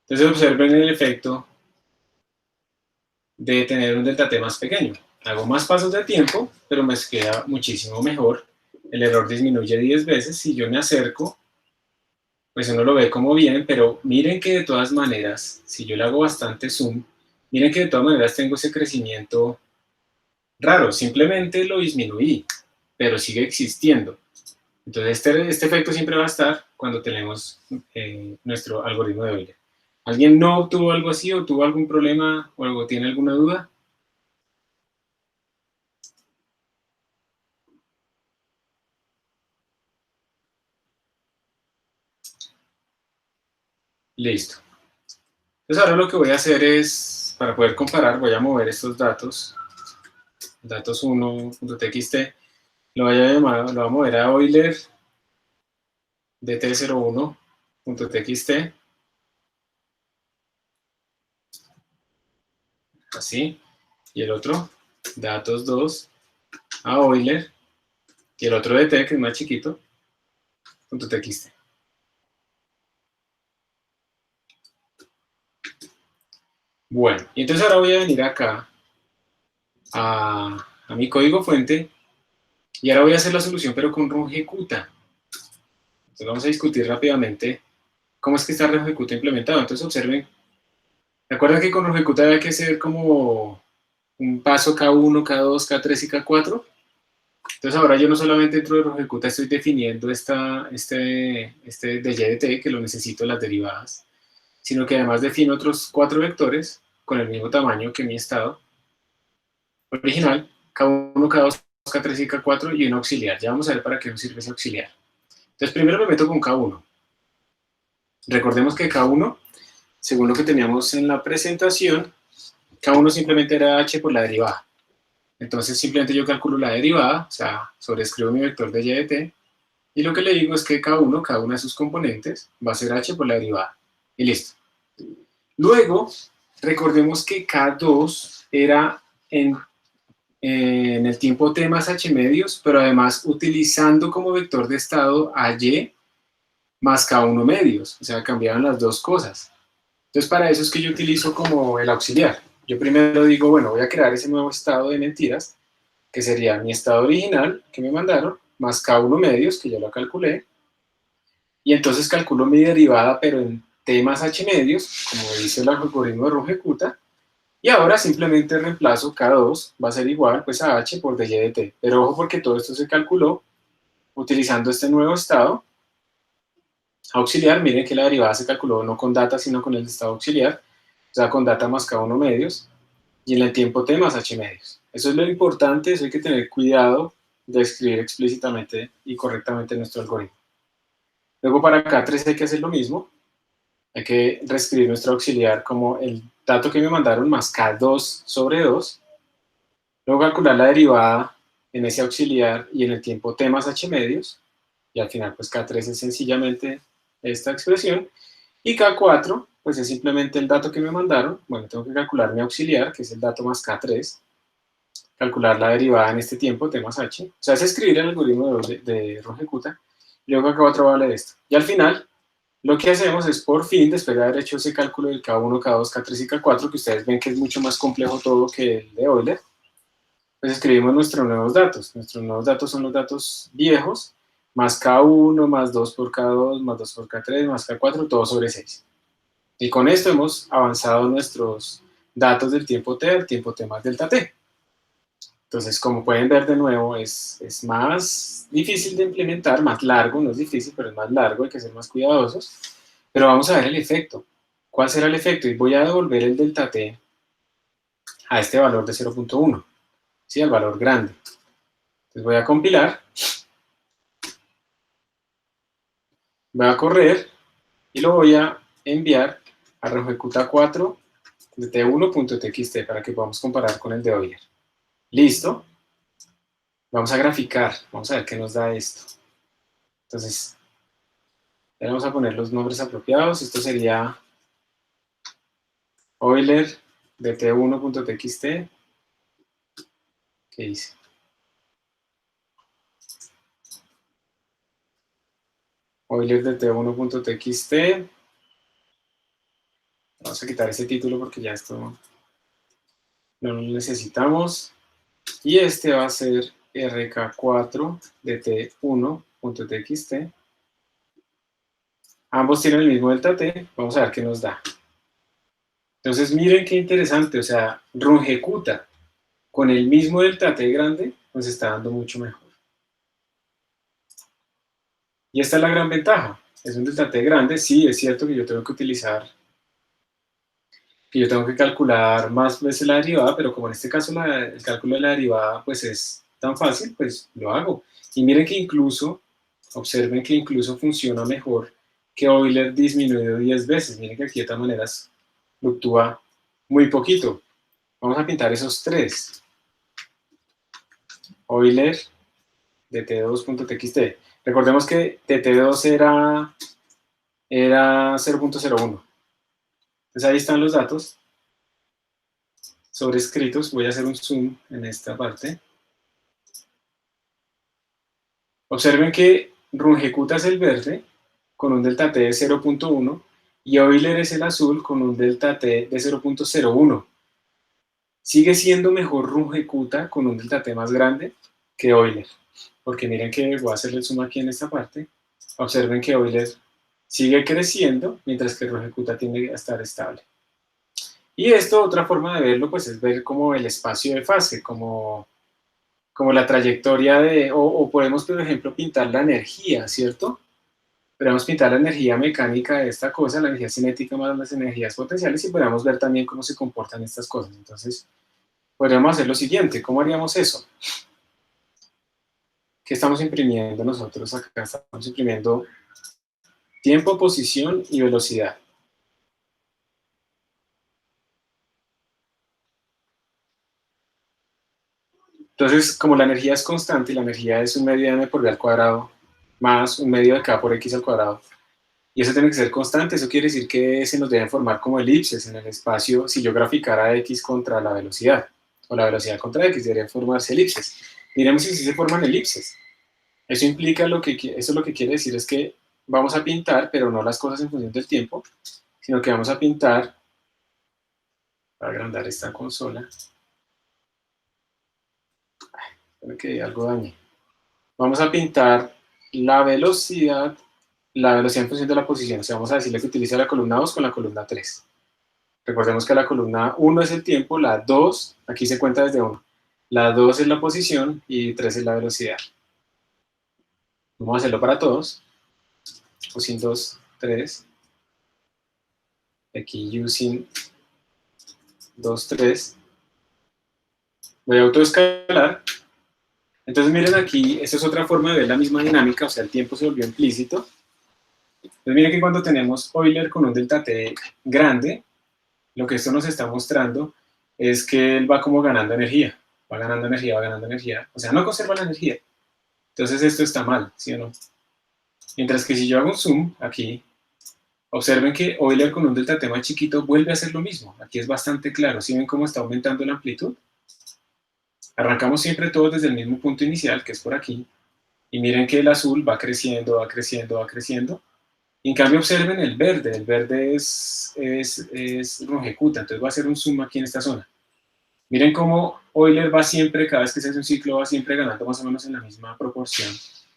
Entonces observen el efecto de tener un delta t más pequeño. Hago más pasos de tiempo, pero me queda muchísimo mejor. El error disminuye 10 veces. Si yo me acerco, pues uno lo ve como bien, pero miren que de todas maneras, si yo le hago bastante zoom, miren que de todas maneras tengo ese crecimiento raro. Simplemente lo disminuí, pero sigue existiendo. Entonces este efecto siempre va a estar cuando tenemos nuestro algoritmo de Euler. ¿Alguien no obtuvo algo así o tuvo algún problema o algo, tiene alguna duda? Listo. Entonces ahora lo que voy a hacer es, para poder comparar, voy a mover estos datos, datos 1.txt, lo voy a mover a Euler dt01.txt, así, y el otro, datos 2, a Euler, y el otro dt, que es más chiquito, .txt. Bueno, y entonces ahora voy a venir acá a mi código fuente y ahora voy a hacer la solución pero con rungecuta. Entonces vamos a discutir rápidamente cómo es que está rungecuta implementado. Entonces observen, ¿recuerdan que con rungecuta había que hacer como un paso K1, K2, K3 y K4? Entonces ahora yo no solamente dentro de rungecuta estoy definiendo este de YDT, que lo necesito las derivadas, sino que además defino otros 4 vectores con el mismo tamaño que mi estado original, K1, K2, K3 y K4 y un auxiliar. Ya vamos a ver para qué nos sirve ese auxiliar. Entonces primero me meto con K1. Recordemos que K1, según lo que teníamos en la presentación, K1 simplemente era H por la derivada. Entonces simplemente yo calculo la derivada, o sea, sobreescribo mi vector de y de t, y lo que le digo es que K1, cada una de sus componentes, va a ser H por la derivada. Y listo. Luego, recordemos que K2 era en el tiempo t más h medios, pero además utilizando como vector de estado a y más k1 medios, o sea, cambiaban las dos cosas. Entonces, para eso es que yo utilizo como el auxiliar. Yo primero digo, bueno, voy a crear ese nuevo estado de mentiras, que sería mi estado original, que me mandaron, más k1 medios, que ya lo calculé, y entonces calculo mi derivada, pero en t más h medios, como dice el algoritmo de rungecuta, y ahora simplemente reemplazo K2, va a ser igual pues a H por dy de t. Pero ojo porque todo esto se calculó utilizando este nuevo estado auxiliar. Miren que la derivada se calculó no con data, sino con el estado auxiliar. O sea, con data más K1 medios. Y en el tiempo t más H medios. Eso es lo importante, eso hay que tener cuidado de escribir explícitamente y correctamente nuestro algoritmo. Luego para K3 hay que hacer lo mismo. Hay que reescribir nuestro auxiliar como el dato que me mandaron más K2 sobre 2. Luego calcular la derivada en ese auxiliar y en el tiempo t más h medios, y al final pues K3 es sencillamente esta expresión, y K4 pues es simplemente el dato que me mandaron. Bueno, tengo que calcular mi auxiliar, que es el dato más K3, calcular la derivada en este tiempo t más h, o sea, es escribir el algoritmo de rungecuta, y luego K4 vale esto. Y al final, lo que hacemos es, por fin, después de haber hecho ese cálculo del K1, K2, K3 y K4, que ustedes ven que es mucho más complejo todo que el de Euler, pues escribimos nuestros nuevos datos. Nuestros nuevos datos son los datos viejos, más K1, más 2 por K2, más 2 por K3, más K4, todo sobre 6. Y con esto hemos avanzado nuestros datos del tiempo t al tiempo t más delta t. Entonces, como pueden ver de nuevo, es más difícil de implementar, más largo, no es difícil, pero es más largo, hay que ser más cuidadosos. Pero vamos a ver el efecto. ¿Cuál será el efecto? Y voy a devolver el delta t a este valor de 0.1, ¿sí? Al valor grande. Entonces voy a compilar, voy a correr y lo voy a enviar a reejecuta 4 de t1.txt para que podamos comparar con el de Euler. Listo. Vamos a graficar, vamos a ver qué nos da esto. Entonces, le vamos a poner los nombres apropiados. Esto sería Euler de t1.txt. ¿Qué hice? Euler de t1.txt. Vamos a quitar ese título porque ya esto no lo necesitamos. Y este va a ser rk4 de t1.txt. Ambos tienen el mismo delta t. Vamos a ver qué nos da. Entonces miren qué interesante, o sea, rungecuta con el mismo delta t grande nos está dando mucho mejor. Y esta es la gran ventaja. Es un delta t grande, sí, es cierto que yo tengo que utilizar, que yo tengo que calcular más veces la derivada, pero como en este caso el cálculo de la derivada pues es tan fácil, pues lo hago. Y miren que incluso, observen que incluso funciona mejor que Euler disminuido 10 veces. Miren que aquí de todas maneras fluctúa muy poquito. Vamos a pintar esos tres. Euler de t2.txt. Recordemos que tt2 era 0.01. Entonces ahí están los datos sobrescritos. Voy a hacer un zoom en esta parte. Observen que rungecuta es el verde con un delta t de 0.1 y Euler es el azul con un delta t de 0.01. Sigue siendo mejor rungecuta con un delta t más grande que Euler, porque miren que voy a hacerle el zoom aquí en esta parte. Observen que Euler sigue creciendo mientras que rungecuta tiende a estar estable. Y esto, otra forma de verlo, pues es ver como el espacio de fase, como la trayectoria de, o podemos, por ejemplo, pintar la energía, ¿cierto? Podemos pintar la energía mecánica de esta cosa, la energía cinética más las energías potenciales, y podemos ver también cómo se comportan estas cosas. Entonces, podríamos hacer lo siguiente. ¿Cómo haríamos eso? ¿Qué estamos imprimiendo nosotros acá? Estamos imprimiendo tiempo, posición y velocidad. Entonces, como la energía es constante y la energía es un medio de m por v al cuadrado más un medio de k por x al cuadrado, y eso tiene que ser constante, eso quiere decir que se nos deben formar como elipses en el espacio. Si yo graficara x contra la velocidad, o la velocidad contra x, deberían formarse elipses. Miremos si se forman elipses. Eso implica eso lo que quiere decir es que vamos a pintar, pero no las cosas en función del tiempo, sino que vamos a pintar, para agrandar esta consola, espero que algo dañe. Vamos a pintar la velocidad en función de la posición. O sea, vamos a decirle que utilice la columna 2 con la columna 3. Recordemos que la columna 1 es el tiempo, la 2, aquí se cuenta desde 1. La 2 es la posición y 3 es la velocidad. Vamos a hacerlo para todos. Using 2, 3. Aquí using 2, 3. Voy a autoescalar. Entonces miren aquí, esta es otra forma de ver la misma dinámica, o sea, el tiempo se volvió implícito. Entonces miren que cuando tenemos Euler con un delta t grande, lo que esto nos está mostrando es que él va como ganando energía, va ganando energía, va ganando energía, o sea, no conserva la energía. Entonces esto está mal, ¿sí o no? Mientras que si yo hago un zoom aquí, observen que Euler con un delta t más chiquito vuelve a hacer lo mismo. Aquí es bastante claro, ¿sí ven cómo está aumentando la amplitud? Arrancamos siempre todos desde el mismo punto inicial, que es por aquí, y miren que el azul va creciendo, va creciendo, va creciendo. En cambio, observen el verde es longecuta, entonces voy a hacer un zoom aquí en esta zona. Miren cómo Euler va siempre, cada vez que se hace un ciclo, va siempre ganando más o menos en la misma proporción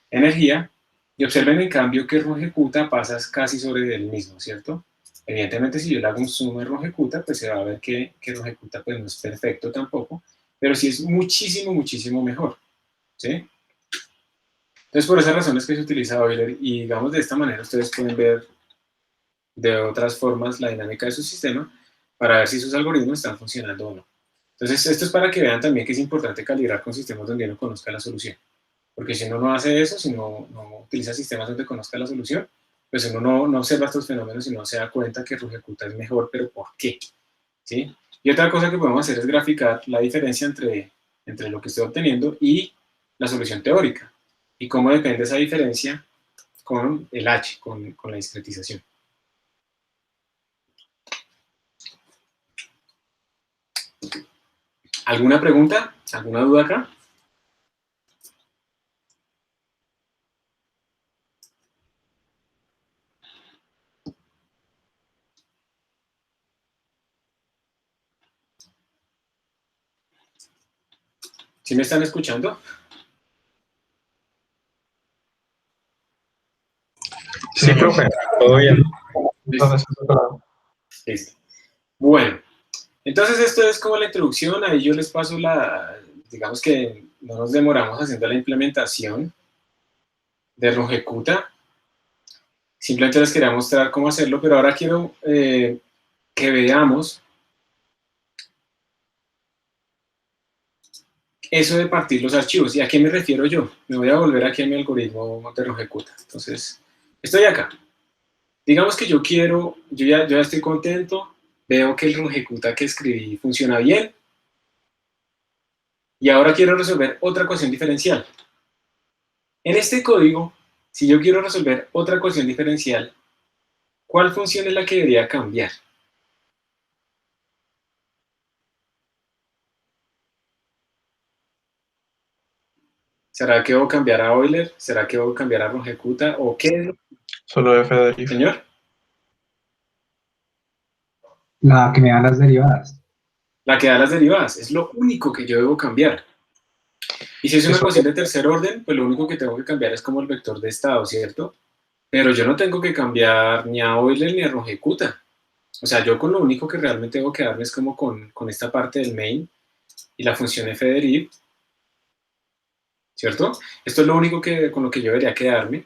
energía, y observen en cambio que longecuta pasa casi sobre el mismo, ¿cierto? Evidentemente, si yo le hago un zoom en longecuta, pues se va a ver que longecuta pues no es perfecto tampoco, pero sí es muchísimo, muchísimo mejor, ¿sí? Entonces, por esas razones que se utiliza Euler, y digamos de esta manera ustedes pueden ver de otras formas la dinámica de su sistema para ver si sus algoritmos están funcionando o no. Entonces, esto es para que vean también que es importante calibrar con sistemas donde uno conozca la solución. Porque si uno no hace eso, si no utiliza sistemas donde conozca la solución, pues uno no observa estos fenómenos y no se da cuenta que RugEcuta es mejor, pero ¿por qué? ¿Sí? Y otra cosa que podemos hacer es graficar la diferencia entre lo que estoy obteniendo y la solución teórica. Y cómo depende esa diferencia con el H, con la discretización. ¿Alguna pregunta? ¿Alguna duda acá? ¿Sí me están escuchando? Sí, profe, todo bien. Listo. Listo. Bueno, entonces esto es como la introducción. Ahí yo les paso digamos que no nos demoramos haciendo la implementación de RugEcuta. Simplemente les quería mostrar cómo hacerlo, pero ahora quiero que veamos eso de partir los archivos. ¿Y a qué me refiero yo? Me voy a volver aquí a mi algoritmo de RugEcuta. Entonces, estoy acá. Digamos que yo ya estoy contento, veo que el RugEcuta que escribí funciona bien, y ahora quiero resolver otra ecuación diferencial. En este código, si yo quiero resolver otra ecuación diferencial, ¿cuál función es la que debería cambiar? ¿Será que debo cambiar a Euler? ¿Será que debo cambiar a RugEcuta? ¿O qué es lo que... Solo f de if. Señor? La que me da las derivadas. La que da las derivadas. Es lo único que yo debo cambiar. Y si es una Eso- ecuación de tercer orden, pues lo único que tengo que cambiar es como el vector de estado, ¿cierto? Pero yo no tengo que cambiar ni a Euler ni a RugEcuta. O sea, yo con lo único que realmente debo quedarme es como con esta parte del main y la función f de deriv, ¿cierto? Esto es lo único con lo que yo debería quedarme.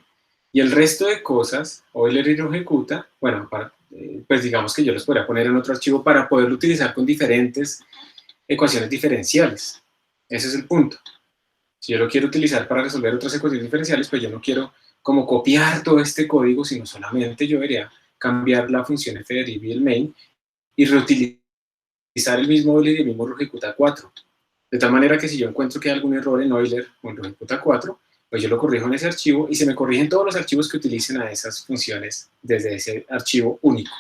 Y el resto de cosas, Euler y RugEcuta, bueno, pues digamos que yo los podría poner en otro archivo para poderlo utilizar con diferentes ecuaciones diferenciales. Ese es el punto. Si yo lo quiero utilizar para resolver otras ecuaciones diferenciales, pues yo no quiero como copiar todo este código, sino solamente yo debería cambiar la función f de deriv y el main y reutilizar el mismo Euler y el mismo RugEcuta 4. De tal manera que si yo encuentro que hay algún error en Euler o en RugEcuta 4, pues yo lo corrijo en ese archivo y se me corrigen todos los archivos que utilicen a esas funciones desde ese archivo único.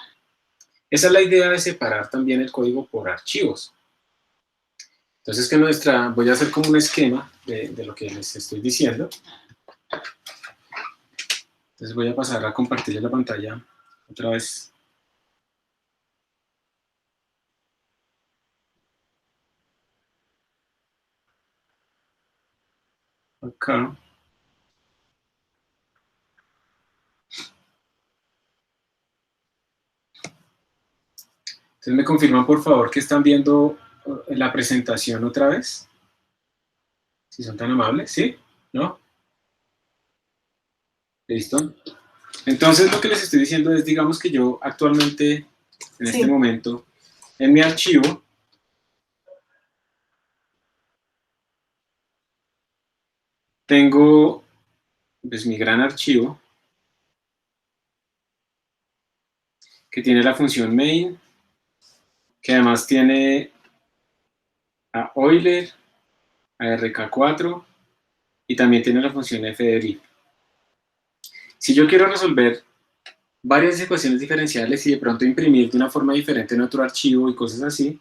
Esa es la idea de separar también el código por archivos. Entonces voy a hacer como un esquema de lo que les estoy diciendo. Entonces voy a pasar a compartirle la pantalla otra vez. Acá. Entonces me confirman por favor que están viendo la presentación otra vez. Si son tan amables, ¿sí? ¿No? ¿Listo? Entonces lo que les estoy diciendo es, digamos que yo actualmente, en este momento, en mi archivo, tengo pues mi gran archivo, que tiene la función main, que además tiene a Euler, a RK4, y también tiene la función f de deriv. Si yo quiero resolver varias ecuaciones diferenciales y de pronto imprimir de una forma diferente en otro archivo y cosas así,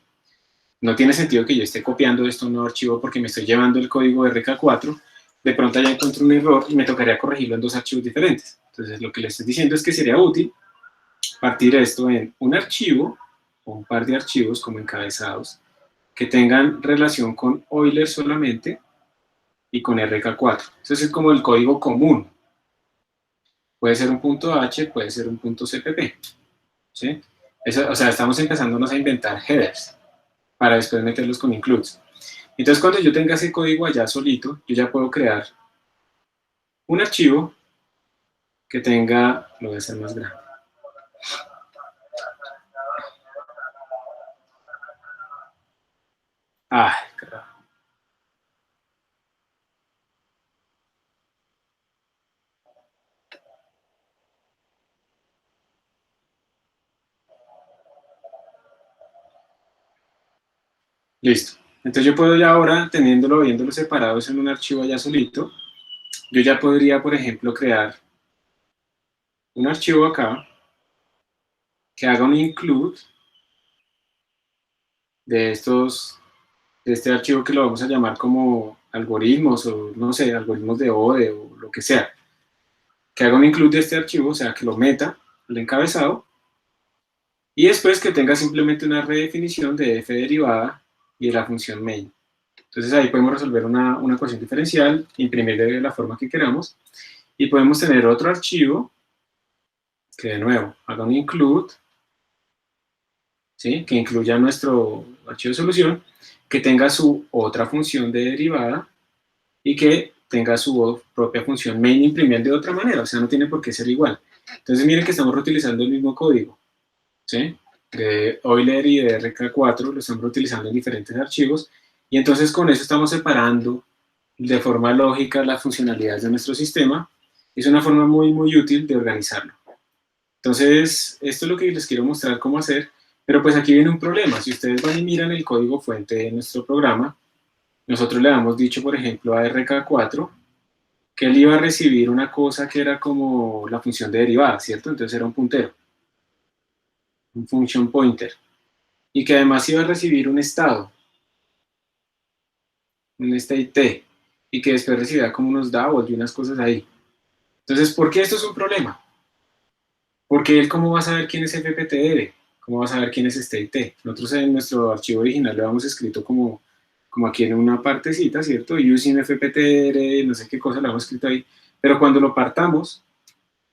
no tiene sentido que yo esté copiando esto a un nuevo archivo porque me estoy llevando el código de RK4, de pronto ya encuentro un error y me tocaría corregirlo en dos archivos diferentes. Entonces lo que les estoy diciendo es que sería útil partir esto en un archivo o un par de archivos como encabezados que tengan relación con Euler solamente y con RK4. Eso es como el código común. Puede ser un punto H, puede ser un punto CPP. ¿Sí? O sea, estamos empezándonos a inventar headers para después meterlos con includes. Entonces, cuando yo tenga ese código allá solito, yo ya puedo crear un archivo que tenga, lo voy a hacer más grande. Ay, carajo. Listo. Entonces yo puedo ya ahora, viéndolo separados en un archivo allá solito, yo ya podría, por ejemplo, crear un archivo acá que haga un include de este archivo que lo vamos a llamar como algoritmos o no sé, algoritmos de ODE o lo que sea. Que haga un include de este archivo, o sea, que lo meta al encabezado y después que tenga simplemente una redefinición de f derivada y de la función main. Entonces ahí podemos resolver una ecuación diferencial, imprimir de la forma que queramos y podemos tener otro archivo que de nuevo haga un include, ¿sí? Que incluya nuestro archivo de solución, que tenga su otra función de derivada y que tenga su propia función main imprimida de otra manera, o sea, no tiene por qué ser igual. Entonces miren que estamos reutilizando el mismo código, ¿sí? De Euler y de RK4 lo estamos utilizando en diferentes archivos y entonces con eso estamos separando de forma lógica las funcionalidades de nuestro sistema. Es una forma muy útil de organizarlo. Entonces, esto es lo que les quiero mostrar cómo hacer, pero pues aquí viene un problema. Si ustedes van y miran el código fuente de nuestro programa, nosotros le habíamos dicho, por ejemplo, a RK4 que él iba a recibir una cosa que era como la función de derivada, ¿cierto? Entonces era un puntero, un function pointer, y que además iba a recibir un estado, un state t, y que después recibía como unos doubles y unas cosas ahí. Entonces, ¿por qué esto es un problema? Porque él cómo va a saber quién es FPTR, cómo va a saber quién es state t. Nosotros en nuestro archivo original lo habíamos escrito como aquí en una partecita, ¿cierto? Using FPTR, no sé qué cosa lo hemos escrito ahí, pero cuando lo partamos,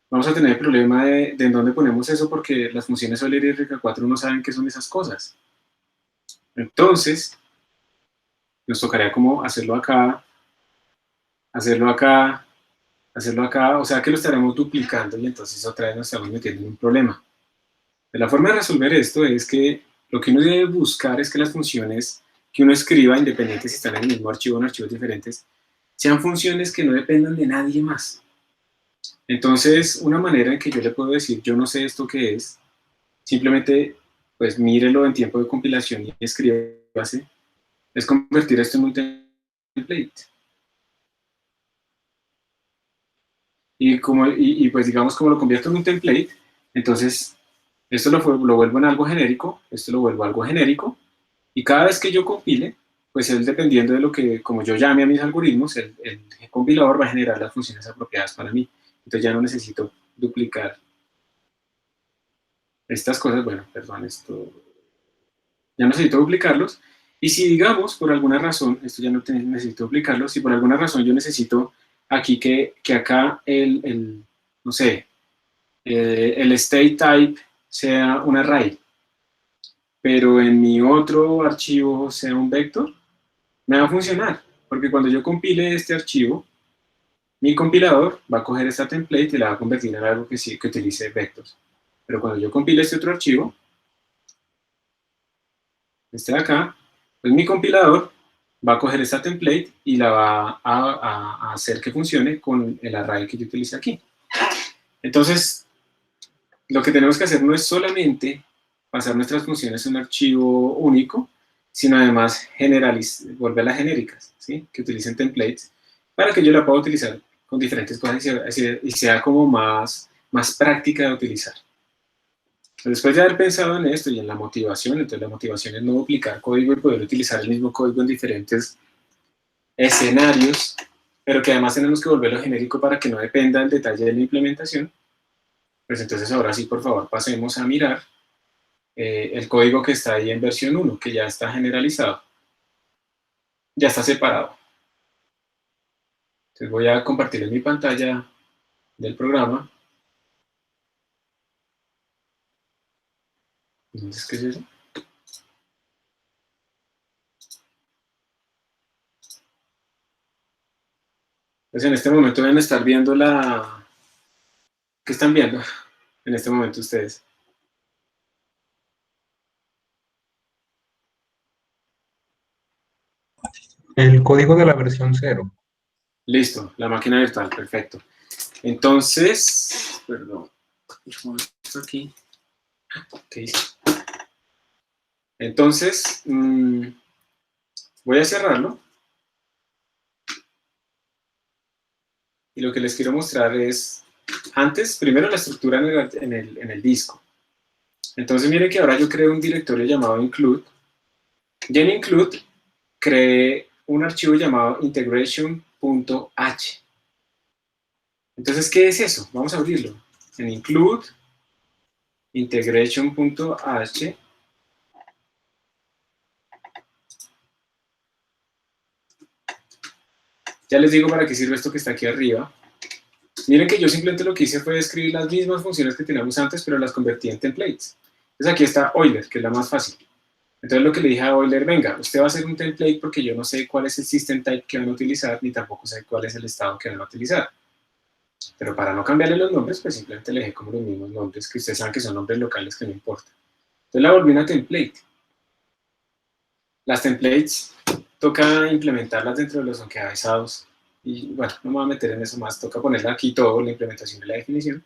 vamos a tener el problema de en dónde ponemos eso porque las funciones Euler y RK4 no saben qué son esas cosas. Entonces, nos tocaría como hacerlo acá, hacerlo acá, hacerlo acá, o sea que lo estaremos duplicando y entonces otra vez nos estamos metiendo en un problema. La forma de resolver esto es que lo que uno debe buscar es que las funciones que uno escriba, independientes si están en el mismo archivo o en archivos diferentes, sean funciones que no dependan de nadie más. Entonces, una manera en que yo le puedo decir, yo no sé esto qué es, simplemente, pues mírelo en tiempo de compilación y escríbase, es convertir esto en un template. Pues digamos, como lo convierto en un template, entonces esto lo vuelvo en algo genérico, esto lo vuelvo algo genérico, y cada vez que yo compile, pues él dependiendo de lo que, como yo llame a mis algoritmos, el compilador va a generar las funciones apropiadas para mí. Entonces ya no necesito duplicar estas cosas, bueno, perdón, esto, ya no necesito duplicarlos, y si digamos, por alguna razón, esto ya no necesito duplicarlos, si por alguna razón yo necesito aquí que acá no sé, el state type sea un array, pero en mi otro archivo sea un vector, me va a funcionar, porque cuando yo compile este archivo, mi compilador va a coger esta template y la va a convertir en algo que, sí, que utilice vectors. Pero cuando yo compile este otro archivo, este de acá, pues mi compilador va a coger esta template y la va a hacer que funcione con el array que yo utilice aquí. Entonces, lo que tenemos que hacer no es solamente pasar nuestras funciones a un archivo único, sino además volverlas genéricas, ¿sí? Que utilicen templates para que yo la pueda utilizar con diferentes cosas y sea como más práctica de utilizar. Después de haber pensado en esto y en la motivación, entonces la motivación es no duplicar código y poder utilizar el mismo código en diferentes escenarios, pero que además tenemos que volverlo genérico para que no dependa del detalle de la implementación. Pues entonces ahora sí, por favor, pasemos a mirar el código que está ahí en versión 1, que ya está generalizado, ya está separado. Entonces voy a compartir en mi pantalla del programa. Entonces, ¿qué es eso? Entonces en este momento deben estar viendo la... ¿Qué están viendo en este momento ustedes? El código de la versión 0. Listo, la máquina virtual, perfecto. Entonces, perdón, esto aquí. ¿Qué hice? Entonces, voy a cerrarlo. Y lo que les quiero mostrar es, antes, primero la estructura en el disco. Entonces miren que ahora yo creo un directorio llamado include. Y en include creé un archivo llamado integration.h. Entonces, ¿qué es eso? Vamos a abrirlo. En include, integration.h. Ya les digo para qué sirve esto que está aquí arriba. Miren que yo simplemente lo que hice fue escribir las mismas funciones que teníamos antes, pero las convertí en templates. Entonces aquí está Euler, que es la más fácil. Entonces lo que le dije a Euler, venga, usted va a hacer un template porque yo no sé cuál es el system type que van a utilizar, ni tampoco sé cuál es el estado que van a utilizar. Pero para no cambiarle los nombres, pues simplemente le dejé como los mismos nombres, que ustedes saben que son nombres locales que no importa. Entonces la volví una template. Las templates toca implementarlas dentro de los encabezados. Y bueno, no me voy a meter en eso más, toca ponerle aquí todo, la implementación y la definición.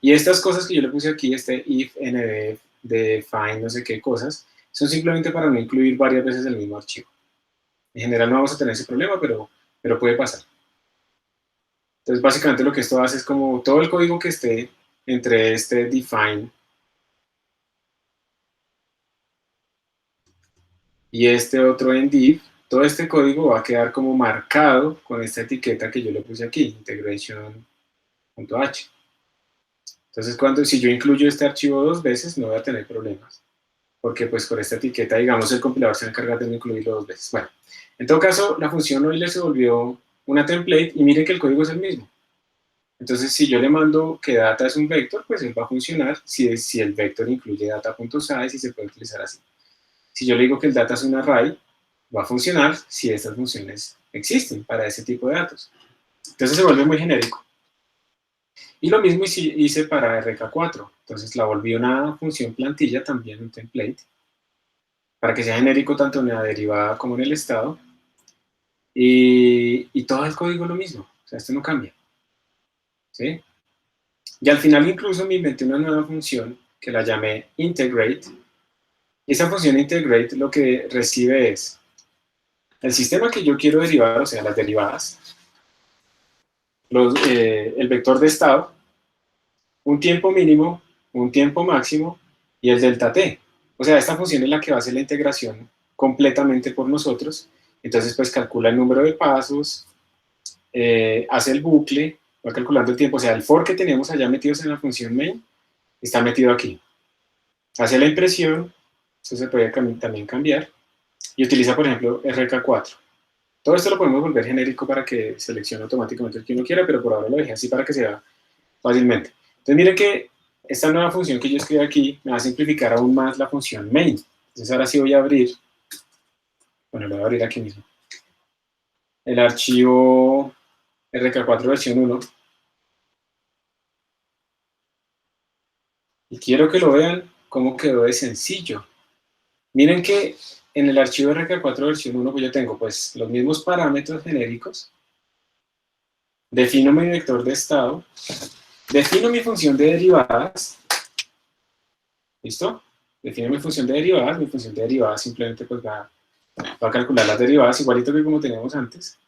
Y estas cosas que yo le puse aquí, este if, ndf, define, no sé qué cosas, son simplemente para no incluir varias veces el mismo archivo. En general no vamos a tener ese problema, pero puede pasar. Entonces básicamente lo que esto hace es como todo el código que esté entre este define y este otro en div, todo este código va a quedar como marcado con esta etiqueta que yo le puse aquí, integration.h. Entonces, si yo incluyo este archivo 2 veces, no voy a tener problemas, porque pues con esta etiqueta, digamos, el compilador se va a encargar de no incluirlo 2 veces. Bueno, en todo caso, la función Euler se volvió una template, y miren que el código es el mismo. Entonces, si yo le mando que data es un vector, pues él va a funcionar si el vector incluye data.size y se puede utilizar así. Si yo le digo que el data es un array, va a funcionar si estas funciones existen para ese tipo de datos. Entonces se vuelve muy genérico. Y lo mismo hice para RK4. Entonces la volví una función plantilla, también un template, para que sea genérico tanto en la derivada como en el estado. Y todo el código es lo mismo. O sea, esto no cambia. ¿Sí? Y al final incluso me inventé una nueva función que la llamé integrate. Y esa función integrate lo que recibe es el sistema que yo quiero derivar, o sea, las derivadas, el vector de estado, un tiempo mínimo, un tiempo máximo y el delta t. O sea, esta función es la que va a hacer la integración completamente por nosotros. Entonces, pues calcula el número de pasos, hace el bucle, va calculando el tiempo. O sea, el for que teníamos allá metidos en la función main está metido aquí. Hace la impresión, eso se puede también cambiar, y utiliza, por ejemplo, RK4. Todo esto lo podemos volver genérico para que seleccione automáticamente el que uno quiera, pero por ahora lo dejé así para que se vea fácilmente. Entonces miren que esta nueva función que yo escribí aquí me va a simplificar aún más la función main. Entonces ahora sí voy a abrir, bueno, lo voy a abrir aquí mismo, el archivo RK4 versión 1. Y quiero que lo vean cómo quedó de sencillo. Miren que en el archivo RK4 versión 1 pues yo tengo pues los mismos parámetros genéricos, defino mi vector de estado, defino mi función de derivadas, ¿listo? Defino mi función de derivadas simplemente pues va a calcular las derivadas igualito que como teníamos antes.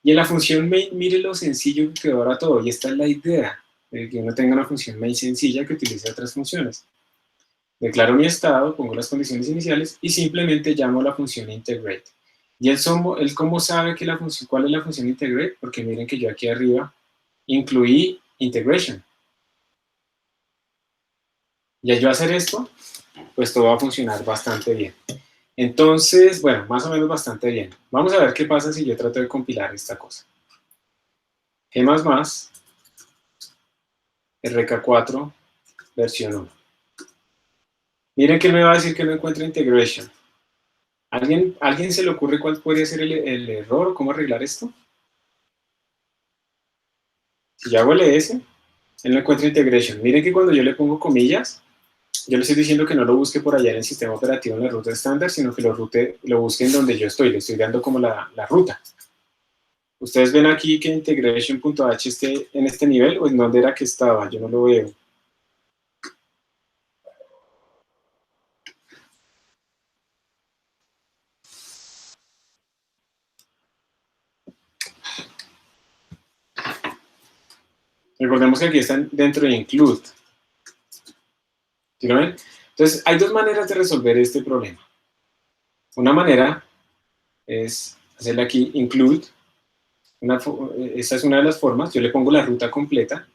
Y en la función main, mire lo sencillo que quedó ahora todo, y esta es la idea, de que uno tenga una función main sencilla que utilice otras funciones. Declaro mi estado, pongo las condiciones iniciales y simplemente llamo a la función integrate. Y él cómo sabe que cuál es la función integrate, porque miren que yo aquí arriba incluí integration. Y al yo hacer esto, pues todo va a funcionar bastante bien. Entonces, bueno, más o menos bastante bien. Vamos a ver qué pasa si yo trato de compilar esta cosa. G++, RK4, versión 1. Miren que me va a decir que no encuentra integration. ¿Alguien se le ocurre cuál podría ser el error? ¿Cómo arreglar esto? Si yo hago ls, él no encuentra integration. Miren que cuando yo le pongo comillas, yo le estoy diciendo que no lo busque por allá en el sistema operativo en la ruta estándar, sino que lo busque en donde yo estoy, le estoy dando como la ruta. Ustedes ven aquí que integration.h esté en este nivel, o en dónde era que estaba, yo no lo veo. Recordemos que aquí están dentro de include. ¿Sí lo ven? Entonces, hay dos maneras de resolver este problema. Una manera es hacerle aquí include. Esa es una de las formas. Yo le pongo la ruta completa.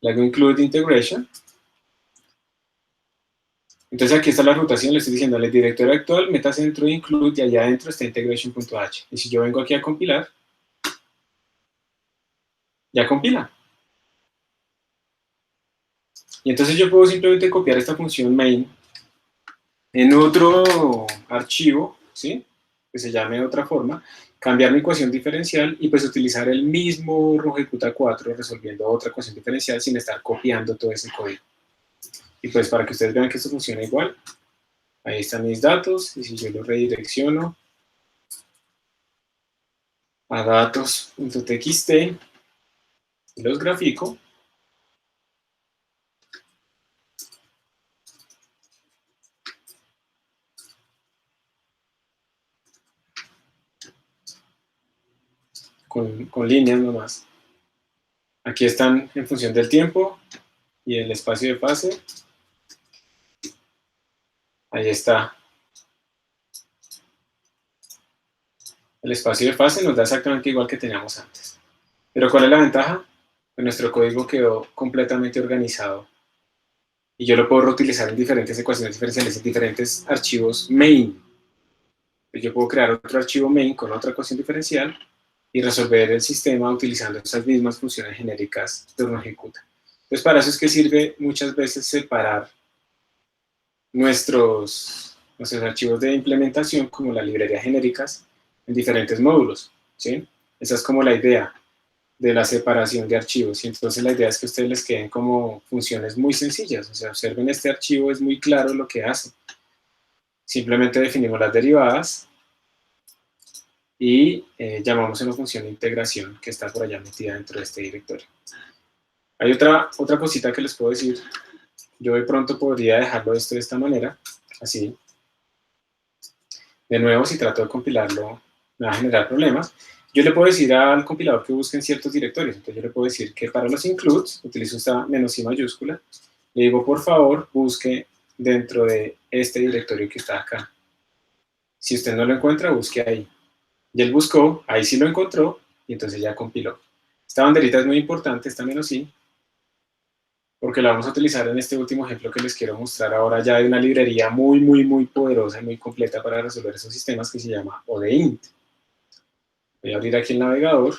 Le hago include integration. Entonces, aquí está la rotación. Le estoy diciendo al directorio actual, métase dentro de include y allá adentro está integration.h. Y si yo vengo aquí a compilar, ya compila. Y entonces yo puedo simplemente copiar esta función main en otro archivo, ¿sí? Que se llame de otra forma, cambiar mi ecuación diferencial y pues utilizar el mismo Rojecuta 4 resolviendo otra ecuación diferencial sin estar copiando todo ese código. Y pues para que ustedes vean que esto funciona igual, ahí están mis datos, y si yo los redirecciono a datos.txt y los grafico, con líneas nomás. Aquí están en función del tiempo y el espacio de fase. Ahí está. El espacio de fase nos da exactamente igual que teníamos antes. Pero ¿cuál es la ventaja? Que nuestro código quedó completamente organizado. Y yo lo puedo reutilizar en diferentes ecuaciones diferenciales, en diferentes archivos main. Yo puedo crear otro archivo main con otra ecuación diferencial y resolver el sistema utilizando esas mismas funciones genéricas de uno ejecuta. Entonces, para eso es que sirve muchas veces separar nuestros archivos de implementación, como las librerías genéricas, en diferentes módulos, ¿sí? Esa es como la idea de la separación de archivos, y entonces la idea es que a ustedes les queden como funciones muy sencillas, o sea, observen este archivo, es muy claro lo que hace. Simplemente definimos las derivadas y llamamos a una función de integración que está por allá metida dentro de este directorio. Hay otra cosita que les puedo decir. Yo de pronto podría dejarlo esto de esta manera, así. De nuevo, si trato de compilarlo, me va a generar problemas. Yo le puedo decir al compilador que busque en ciertos directorios. Entonces yo le puedo decir que para los includes, utilizo esta "-i" mayúscula, le digo, por favor, busque dentro de este directorio que está acá. Si usted no lo encuentra, busque ahí. Y él buscó, ahí sí lo encontró, y entonces ya compiló. Esta banderita es muy importante, esta "-i", porque la vamos a utilizar en este último ejemplo que les quiero mostrar ahora, ya de una librería muy, muy, muy poderosa y muy completa para resolver esos sistemas, que se llama ODEINT. Voy a abrir aquí el navegador.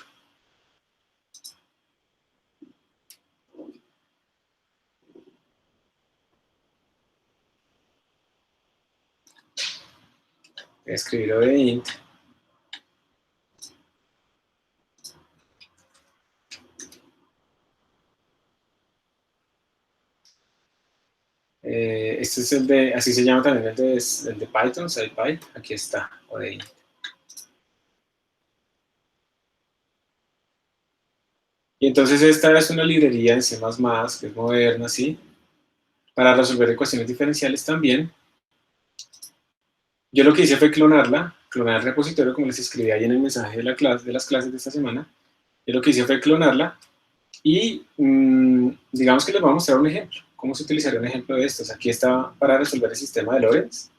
Voy a escribir ODEINT. Este es el de, así se llama también el de Python, SciPy. Aquí está, ODEINT. Y entonces esta es una librería en C++, que es moderna, ¿sí? Para resolver ecuaciones diferenciales también. Yo lo que hice fue clonarla, clonar el repositorio, como les escribí ahí en el mensaje de las clases de esta semana. Yo lo que hice fue clonarla y digamos que les voy a mostrar un ejemplo. ¿Cómo se utilizaría un ejemplo de estos? Aquí está para resolver el sistema de Lorentz.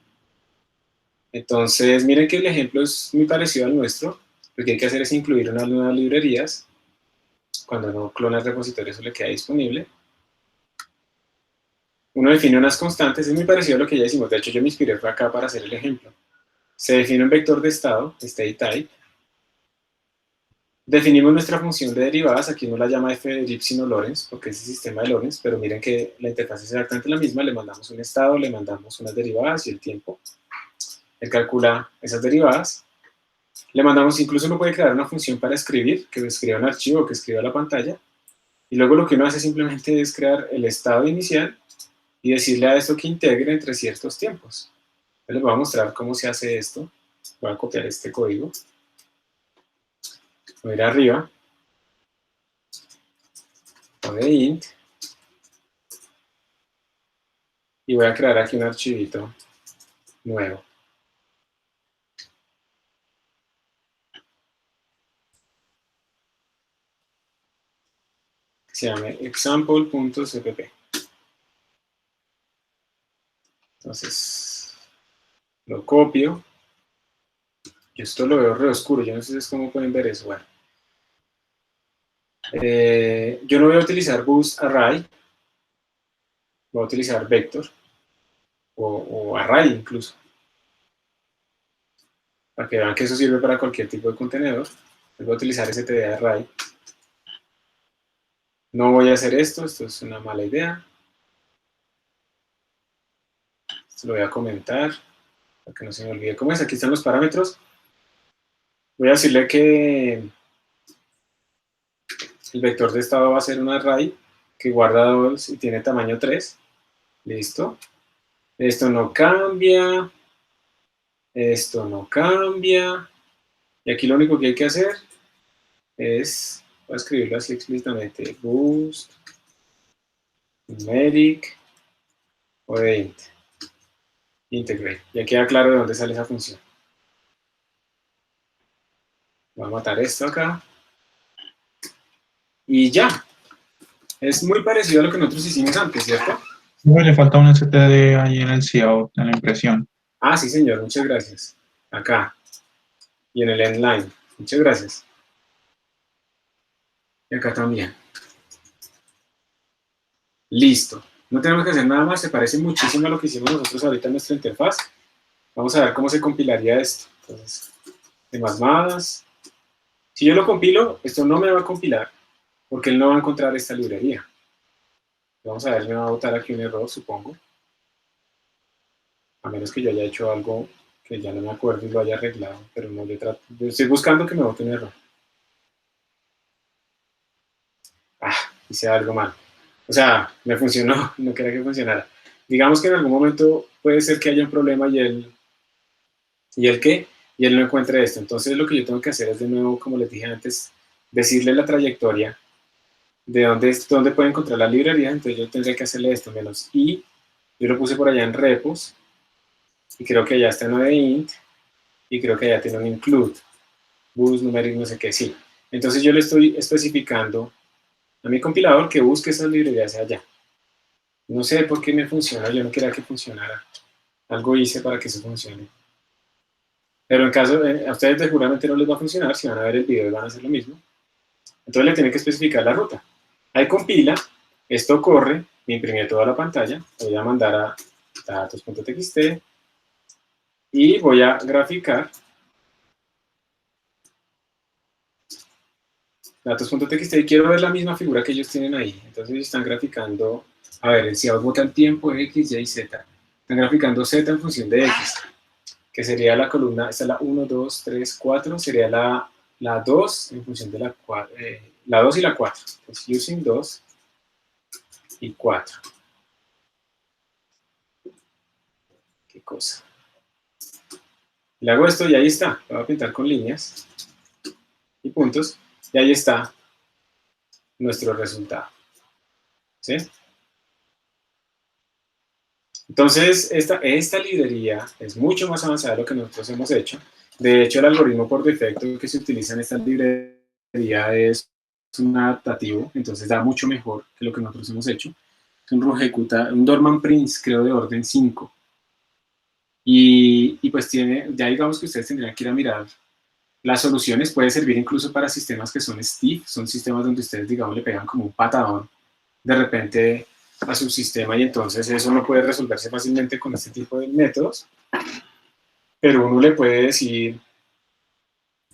Entonces, miren que el ejemplo es muy parecido al nuestro. Lo que hay que hacer es incluir unas nuevas librerías. Cuando no clona el repositorio, eso le queda disponible. Uno define unas constantes, es muy parecido a lo que ya hicimos. De hecho, yo me inspiré fue acá para hacer el ejemplo. Se define un vector de estado, state type. Definimos nuestra función de derivadas, aquí no la llama f de Lipschitz sino Lorentz, porque es el sistema de Lorentz, pero miren que la interfaz es exactamente la misma, le mandamos un estado, le mandamos unas derivadas y el tiempo. Él calcula esas derivadas. Le mandamos, incluso uno puede crear una función para escribir, que escriba un archivo, que escriba la pantalla, Y luego lo que uno hace simplemente es crear el estado inicial y decirle a esto que integre entre ciertos tiempos. Les voy a mostrar cómo se hace esto. Voy a copiar este código. Voy a ir arriba. Voy a int. Y voy a crear aquí un archivito nuevo. Se llame example.cpp. Entonces, lo copio. Yo esto lo veo re oscuro, yo no sé cómo pueden ver eso. Bueno. Yo no voy a utilizar boost array, voy a utilizar vector o array incluso, para que vean que eso sirve para cualquier tipo de contenedor. Voy a utilizar std array. No voy a hacer esto es una mala idea. Esto lo voy a comentar, para que no se me olvide cómo es. Aquí están los parámetros. Voy a decirle que el vector de estado va a ser un array que guarda 2 y tiene tamaño 3. Listo. Esto no cambia. Esto no cambia. Y aquí lo único que hay que hacer es, voy a escribirlo así explícitamente, boost, numeric, o de int, integrate. Ya queda claro de dónde sale esa función. Voy a matar esto acá. Y ya. Es muy parecido a lo que nosotros hicimos antes, ¿cierto? Bueno, le falta un std ahí en el cout, en la impresión. Ah, sí, señor. Muchas gracias. Acá. Y en el endline. Muchas gracias. Y acá también. Listo. No tenemos que hacer nada más. Se parece muchísimo a lo que hicimos nosotros ahorita en nuestra interfaz. Vamos a ver cómo se compilaría esto. Entonces, de más. Si yo lo compilo, esto no me va a compilar, porque él no va a encontrar esta librería. Vamos a ver, me va a botar aquí un error, supongo. A menos que yo haya hecho algo que ya no me acuerdo y lo haya arreglado, pero no, yo estoy buscando que me bote un error. Hice algo mal. O sea, me funcionó, no quería que funcionara. Digamos que en algún momento puede ser que haya un problema y él no encuentre esto. Entonces lo que yo tengo que hacer es de nuevo, como les dije antes, decirle la trayectoria de dónde puede encontrar la librería. Entonces yo tendría que hacerle esto, menos i, yo lo puse por allá en repos, y creo que allá está en int, y creo que allá tiene un include, boost, numeric, no sé qué, sí. Entonces yo le estoy especificando a mi compilador que busque esas librerías allá. No sé por qué me funciona, yo no quería que funcionara. Algo hice para que eso funcione. Pero en caso, a ustedes seguramente no les va a funcionar, si van a ver el video van a hacer lo mismo. Entonces le tienen que especificar la ruta. Ahí compila, esto corre, me imprimió toda la pantalla, voy a mandar a datos.txt y voy a graficar datos.txt y quiero ver la misma figura que ellos tienen ahí. Entonces están graficando, a ver, si botan tiempo X, Y, Z. Están graficando Z en función de X, que sería la columna, esta es la 1, 2, 3, 4, sería la 2 en función de la 4, la 2 y la 4. Pues using 2 y 4. Qué cosa. Le hago esto y ahí está. Lo voy a pintar con líneas y puntos. Y ahí está nuestro resultado. ¿Sí? Entonces, esta librería es mucho más avanzada de lo que nosotros hemos hecho. De hecho, el algoritmo por defecto que se utiliza en esta librería es un adaptativo, entonces da mucho mejor que lo que nosotros hemos hecho. Es un Dorman Prince, creo, de orden 5. Y pues tiene, ya digamos que ustedes tendrían que ir a mirar las soluciones. Puede servir incluso para sistemas que son stiff, son sistemas donde ustedes, digamos, le pegan como un patadón de repente a su sistema y entonces eso no puede resolverse fácilmente con este tipo de métodos, pero uno le puede decir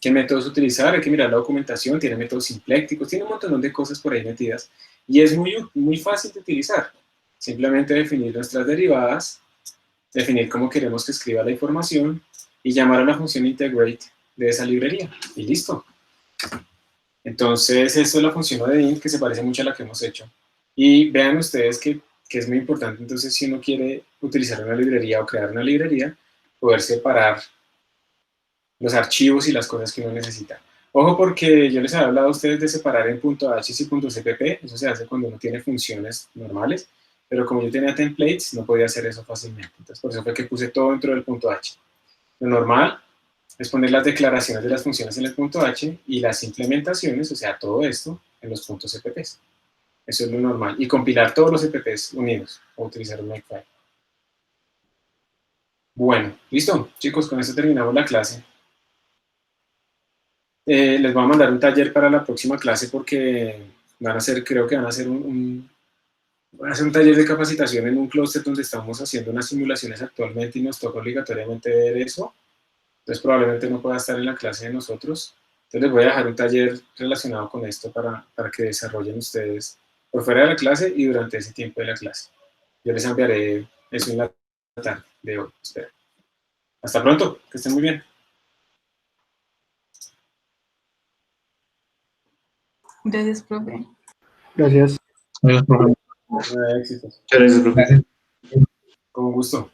qué métodos utilizar, hay que mirar la documentación, tiene métodos simplécticos, tiene un montón de cosas por ahí metidas y es muy fácil de utilizar. Simplemente definir nuestras derivadas, definir cómo queremos que escriba la información y llamar a la función integrate de esa librería y listo. Entonces, esto es la función de int que se parece mucho a la que hemos hecho. Y vean ustedes que es muy importante, entonces, si uno quiere utilizar una librería o crear una librería, poder separar los archivos y las cosas que uno necesita. Ojo, porque yo les había hablado a ustedes de separar en .h y .cpp, eso se hace cuando uno tiene funciones normales, pero como yo tenía templates, no podía hacer eso fácilmente. Entonces, por eso fue que puse todo dentro del .h. Lo normal es poner las declaraciones de las funciones en el .h y las implementaciones, o sea, todo esto, en los .cpps. Eso es lo normal. Y compilar todos los cpps unidos, o utilizar un makefile. Bueno, listo, chicos, con esto terminamos la clase. Les voy a mandar un taller para la próxima clase porque van a hacer, creo que van a hacer van a hacer un taller de capacitación en un clúster donde estamos haciendo unas simulaciones actualmente y nos toca obligatoriamente ver eso. Entonces probablemente no pueda estar en la clase de nosotros. Entonces les voy a dejar un taller relacionado con esto para que desarrollen ustedes por fuera de la clase y durante ese tiempo de la clase. Yo les enviaré eso en la tarde de hoy. Espero. Hasta pronto, que estén muy bien. Gracias, profe. Gracias. Adiós, profe. Éxitos. Muchas gracias, profe. Gracias. Con gusto.